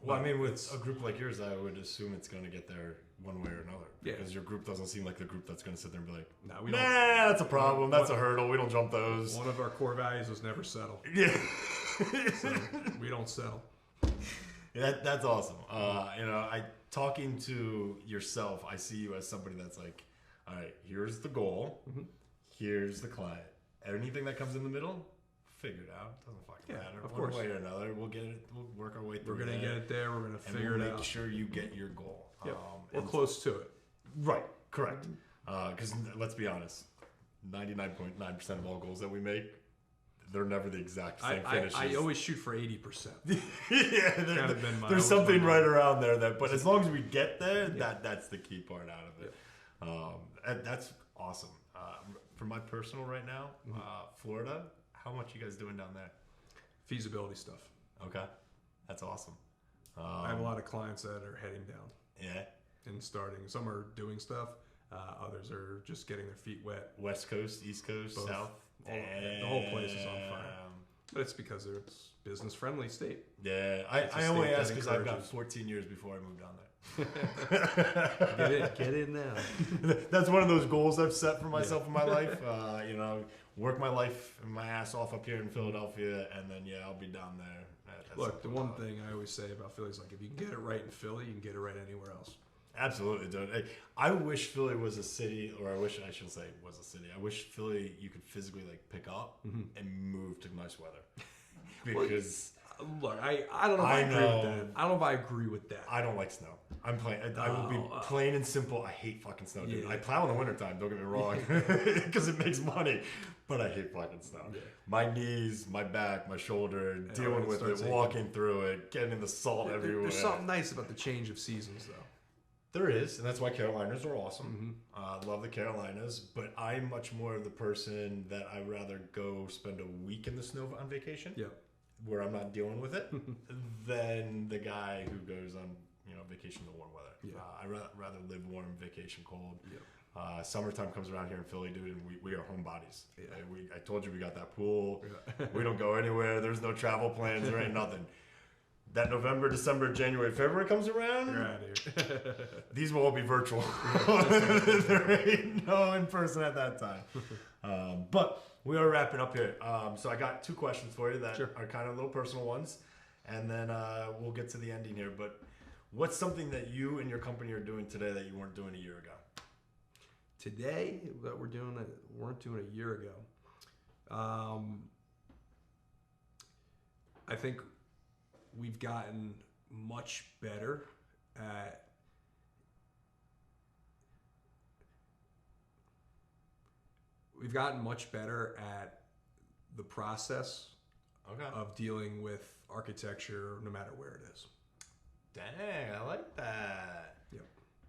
Well, I mean, with a group like yours, I would assume it's going to get there one way or another. Yeah. Because your group doesn't seem like the group that's going to sit there and be like, no, we don't. That's a problem. That's a hurdle. We don't jump those. One of our core values is never settle. Yeah. So we don't settle. That's awesome. Talking to yourself, I see you as somebody that's like, all right, here's the goal. Mm-hmm. Here's the client. Anything that comes in the middle, figure it out. Doesn't fucking matter. Of One course. way or another, we'll get it. We'll work our way through. We're gonna get it there. We're gonna figure and it we'll out. make sure you get your goal. Yep. Or close to it. Right. Correct. Because let's be honest, 99.9% of all goals that we make, they're never the exact same finishes. I always shoot for 80%. Yeah, There's something right around there. But as long as we get there, that's the key part out of it. And that's awesome. For my personal right now, Florida, how much you guys doing down there? Feasibility stuff. Okay, that's awesome. I have a lot of clients that are heading down. Yeah. And starting. Some are doing stuff. Others are just getting their feet wet. West Coast, East Coast, Both. South. The whole place is on fire. But it's because it's business friendly state. Yeah, I only ask because I've got 14 years before I moved down there. Get in now. That's one of those goals I've set for myself in my life. Work my life and my ass off up here in Philadelphia, and then I'll be down there. Look, the one thing I always say about Philly is like if you can get it right in Philly, you can get it right anywhere else. Absolutely, dude. I wish Philly was a city, or I shouldn't say was a city. I wish Philly you could physically pick up and move to nice weather. Because look, I don't know if I agree with that. I don't know if I agree with that. I don't like snow. I will be plain and simple. I hate fucking snow, dude. I plow in the wintertime, don't get me wrong, because it makes money. But I hate fucking snow. Yeah. My knees, my back, my shoulder, dealing with it, walking through it, getting in the salt everywhere. There's something nice about the change of seasons, though. There is, and that's why Carolinas are awesome. Love the Carolinas, but I'm much more of the person that I'd rather go spend a week in the snow on vacation, where I'm not dealing with it, than the guy who goes on vacation in the warm weather. I'd rather live warm, vacation cold. Summertime comes around here in Philly, dude, and we are homebodies. I told you we got that pool. We don't go anywhere. There's no travel plans. There ain't nothing. That November, December, January, February comes around, you're out of here. These will all be virtual. There ain't no in person at that time. But we are wrapping up here. So I got two questions for you that are kind of little personal ones, and then we'll get to the ending here. But what's something that you and your company are doing today that you weren't doing a year ago? Today, that we're doing that weren't doing a year ago. I think we've gotten much better at the process of dealing with architecture no matter where it is. Dang, I like that. Yep.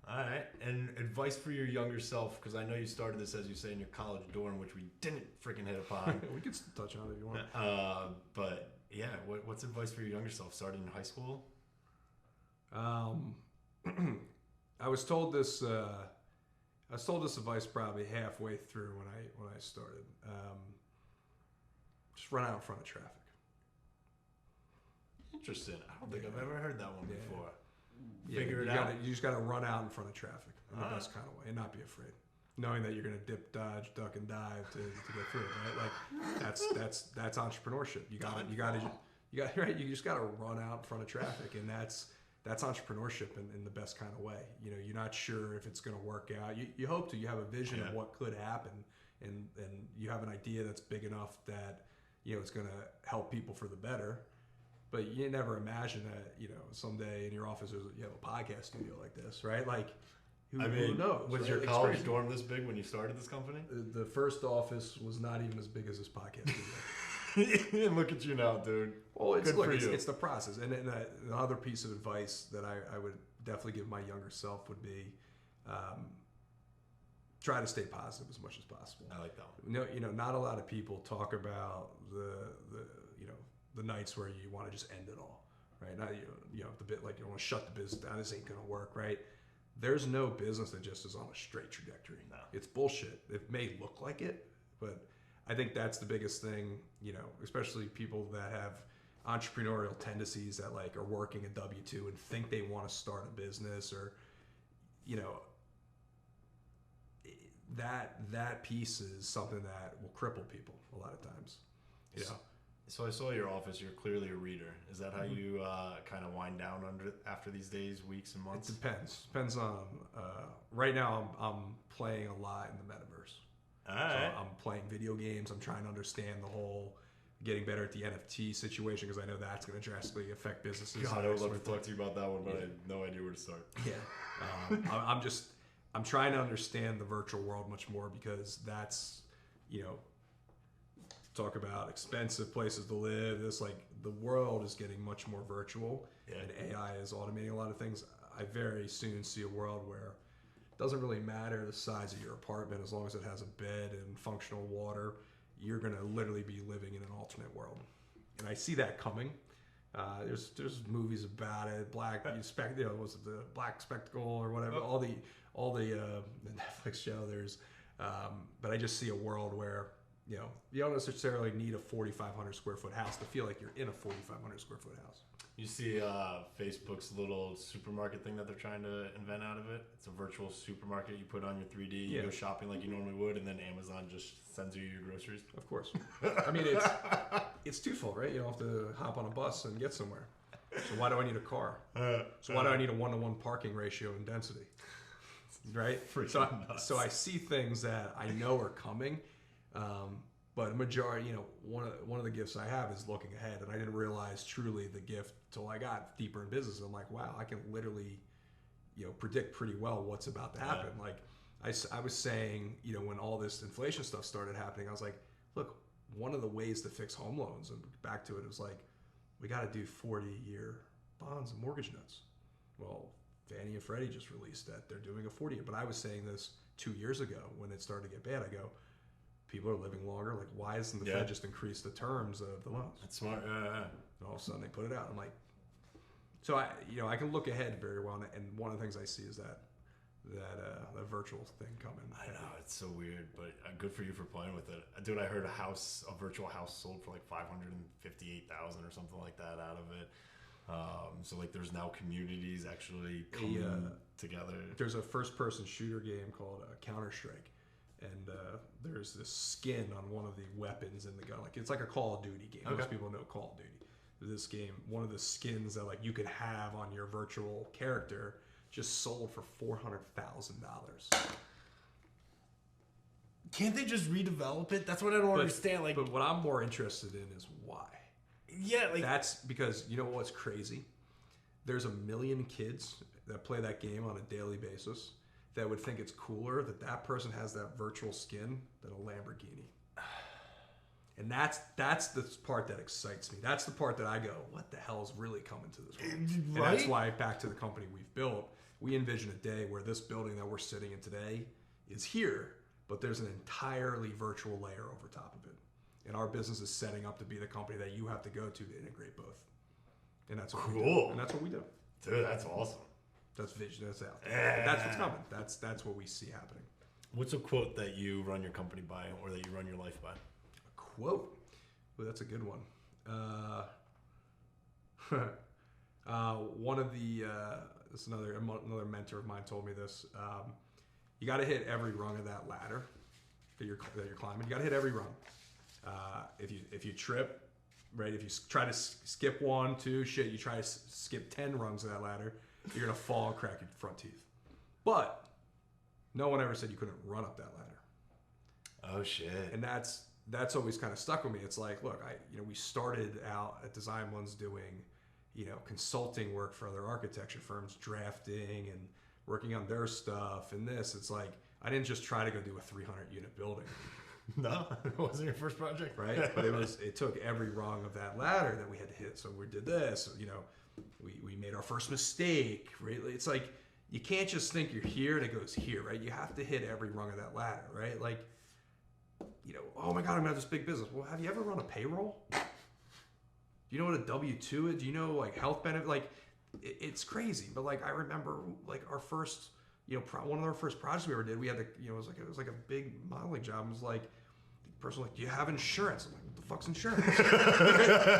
All right. And advice for your younger self, because I know you started this, as you say, in your college dorm, which we didn't freaking hit upon. We could touch on it if you want. But yeah, what's advice for your younger self starting in high school? I was told this advice probably halfway through when I started. Just run out in front of traffic. Interesting. I don't think I've ever heard that one before. Figure it out. You just got to run out in front of traffic in the best kind of way and not be afraid, knowing that you're going to dip, dodge, duck, and dive to get through it. Right? Like that's entrepreneurship. You just got to run out in front of traffic, and that's entrepreneurship in the best kind of way. You're not sure if it's going to work out. You hope to. You have a vision of what could happen, and you have an idea that's big enough that it's going to help people for the better. But you never imagine that, someday in your office you have a podcast studio like this, right? Like, who knows? Was your college dorm this big when you started this company? The first office was not even as big as this podcast studio. And look at you now, dude. Well, it's the process. And the other piece of advice that I would definitely give my younger self would be try to stay positive as much as possible. I like that one. Not a lot of people talk about the nights where you want to just end it all, right? Not the bit like you want to shut the business down. This ain't gonna work, right? There's no business that just is on a straight trajectory. No. It's bullshit. It may look like it, but I think that's the biggest thing. Especially people that have entrepreneurial tendencies that are working a W-2 and think they want to start a business, or that piece is something that will cripple people a lot of times. So I saw your office. You're clearly a reader. Is that how you kind of wind down after these days, weeks, and months? It depends. Depends on. Right now, I'm playing a lot in the metaverse. All right. So I'm playing video games. I'm trying to understand the whole getting better at the NFT situation because I know that's going to drastically affect businesses. God, I would love to talk to you about that one, but I have no idea where to start. Yeah. I'm trying to understand the virtual world much more because that's, talk about expensive places to live. It's like the world is getting much more virtual and AI is automating a lot of things. I very soon see a world where it doesn't really matter the size of your apartment as long as it has a bed and functional water. You're going to literally be living in an alternate world. And I see that coming. There's movies about it, was it the Black Spectacle or whatever, all the Netflix show there's, but I just see a world where, you don't necessarily need a 4,500 square foot house to feel like you're in a 4,500 square foot house. You see Facebook's little supermarket thing that they're trying to invent out of it. It's a virtual supermarket. You put on your 3D, you go shopping like you normally would, and then Amazon just sends you your groceries. Of course. I mean, it's twofold, right? You don't have to hop on a bus and get somewhere. So why do I need a car? So why do I need a 1-to-1 parking ratio and density? Right? So I see things that I know are coming. But a majority, one of the gifts I have is looking ahead, and I didn't realize truly the gift till I got deeper in business. I'm like, wow, I can literally, predict pretty well what's about to happen. Like I was saying, when all this inflation stuff started happening, I was like, look, one of the ways to fix home loans, and back to it was like, we got to do 40-year bonds and mortgage notes. Well, Fannie and Freddie just released that they're doing a 40-year, but I was saying this 2 years ago when it started to get bad. I go, people are living longer. Like, why doesn't the Fed just increase the terms of the loans? That's smart. And all of a sudden they put it out. I'm like, so I can look ahead very well. And one of the things I see is that virtual thing coming. I know, it's so weird, but good for you for playing with it. Dude, I heard a virtual house sold for like $558,000 or something like that out of it. So like there's now communities actually coming together. There's a first-person shooter game called Counter-Strike. And there's this skin on one of the weapons in the gun. Like, it's like a Call of Duty game. Okay. Most people know Call of Duty. This game, one of the skins that like you could have on your virtual character just sold for $400,000. Can't they just redevelop it? That's what I don't understand. Like, but what I'm more interested in is why. Yeah, like that's because you know what's crazy? There's 1 million kids that play that game on a daily basis that would think it's cooler that person has that virtual skin than a Lamborghini. And that's the part that excites me. That's the part that I go, what the hell is really coming to this world? Right? And that's why, back to the company we've built, we envision a day where this building that we're sitting in today is here, but there's an entirely virtual layer over top of it. And our business is setting up to be the company that you have to go to integrate both. And that's what we do. And that's what we do. Dude, that's awesome. That's vision. That's out there. That's what's coming. That's what we see happening. What's a quote that you run your company by, or that you run your life by? A quote? Well, that's a good one. One of the this another mentor of mine told me this. You got to hit every rung of that ladder that you're climbing. You got to hit every rung. If you trip, right? If you try to skip 1, 2, you try to skip 10 rungs of that ladder, you're gonna fall and crack your front teeth. But no one ever said you couldn't run up that ladder. Oh shit! And that's always kind of stuck with me. It's like, look, we started out at DesignBlendz doing, consulting work for other architecture firms, drafting and working on their stuff. And it's like I didn't just try to go do a 300-unit building. No, it wasn't your first project, right? But it took every rung of that ladder that we had to hit. So we did this, we made our first mistake, right? It's like, you can't just think you're here and it goes here, right? You have to hit every rung of that ladder, right? Like, oh my God, I'm gonna have this big business. Well, have you ever run a payroll? Do you know what a W-2 is? Do you know like health benefit? Like, it's crazy. But like, I remember like our first, one of our first projects we ever did, we had to, it was like a big modeling job. It was like, the person was like, do you have insurance? I'm like, what the fuck's insurance?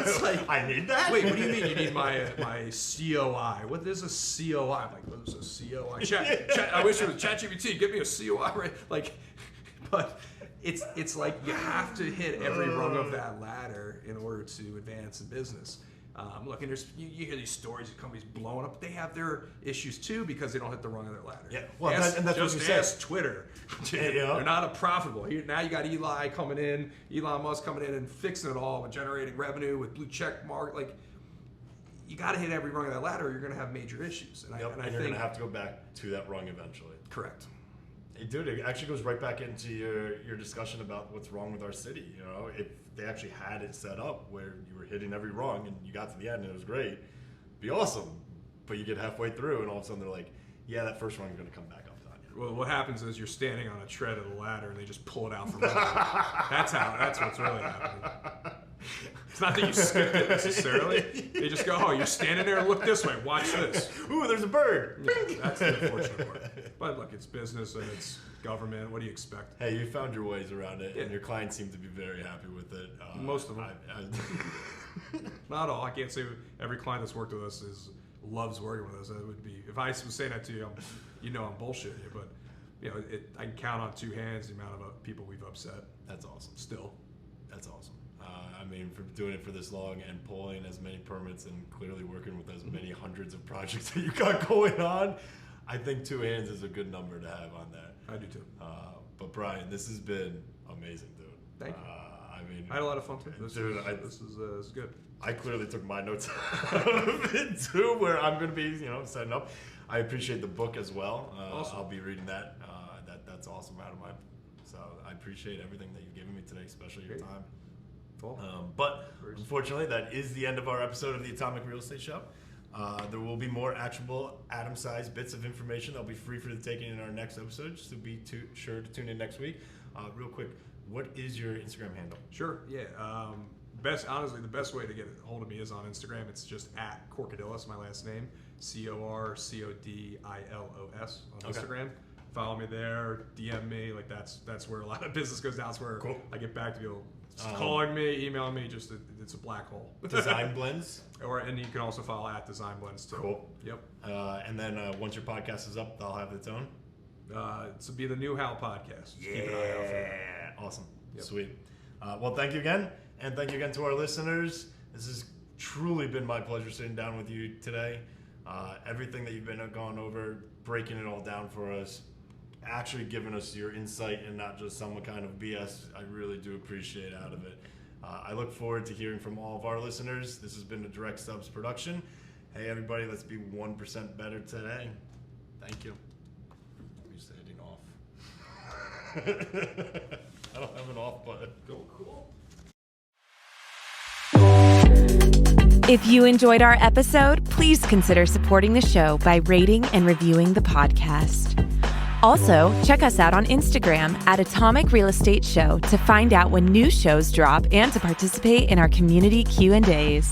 It's like, I need that? Wait, what do you mean you need my COI? What is a COI? I'm like, what is a COI? I wish it was ChatGPT. Give me a COI, right? Like, but it's like you have to hit every rung of that ladder in order to advance in business. Look, and you hear these stories of companies blowing up. They have their issues too because they don't hit the rung of their ladder. Yeah, well, that's what you said. Ask Twitter. They're not a profitable. Now you got Elon Musk coming in and fixing it all and generating revenue with blue check mark. Like, you got to hit every rung of that ladder or you're going to have major issues. And you're going to have to go back to that rung eventually. Correct. Hey, dude, it actually goes right back into your discussion about what's wrong with our city. You know, if they actually had it set up where you were hitting every rung and you got to the end and it was great, it'd be awesome. But you get halfway through and all of a sudden they're like, yeah, that first rung is going to come back up on you. Well, what happens is you're standing on a tread of the ladder and they just pull it out from under you. That's what's really happening. It's not that you skipped it necessarily. They just go, oh, you're standing there, look this way, watch this. Ooh, there's a bird. Yeah, that's the unfortunate part. But look, it's business and it's government. What do you expect? Hey, you found your ways around it, and your clients seem to be very happy with it. Most of them. Not all. I can't say every client that's worked with us loves working with us. It would be, if I was saying that to you, I'm bullshitting you. But I can count on two hands the amount of people we've upset. That's awesome. Still. That's awesome. For doing it for this long and pulling as many permits and clearly working with as many hundreds of projects that you got going on, I think 2 hands is a good number to have on that. I do too. But Brian, this has been amazing, dude. Thank you. I had a lot of fun too. This is good. I clearly took my notes out of it too, where I'm going to be, setting up. I appreciate the book as well. Awesome. I'll be reading that. That's awesome. So I appreciate everything that you've given me today, especially your time. But unfortunately, that is the end of our episode of the Atomic Real Estate Show. There will be more actionable, atom-sized bits of information that'll be free for the taking in our next episode, so be sure to tune in next week. Real quick, what is your Instagram handle? Sure, yeah. Honestly, the best way to get a hold of me is on Instagram. It's just at Corcodilos, my last name, CorcodiLos on Instagram. Follow me there, DM me. Like that's where a lot of business goes down. That's where I get back to people. Calling me, emailing me, it's a black hole. DesignBlendz? And you can also follow at DesignBlendz too. Cool. Yep. And then once your podcast is up, they'll have its own? It's be the new Hal podcast. Yeah. Keep an eye out for that. Awesome. Yep. Sweet. Well, thank you again. And thank you again to our listeners. This has truly been my pleasure sitting down with you today. Everything that you've been going over, breaking it all down for us, actually giving us your insight and not just some kind of BS. I really do appreciate out of it. I look forward to hearing from all of our listeners. This has been a Direct Subs production. Hey everybody, let's be 1% better today. Thank you. I'm just hitting off. I don't have an off button. Cool. If you enjoyed our episode, please consider supporting the show by rating and reviewing the podcast. Also, check us out on Instagram at Atomic Real Estate Show to find out when new shows drop and to participate in our community Q&As.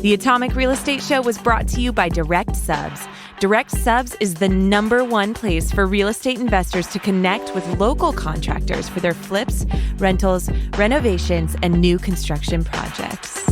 The Atomic Real Estate Show was brought to you by Direct Subs. Direct Subs is the #1 place for real estate investors to connect with local contractors for their flips, rentals, renovations, and new construction projects.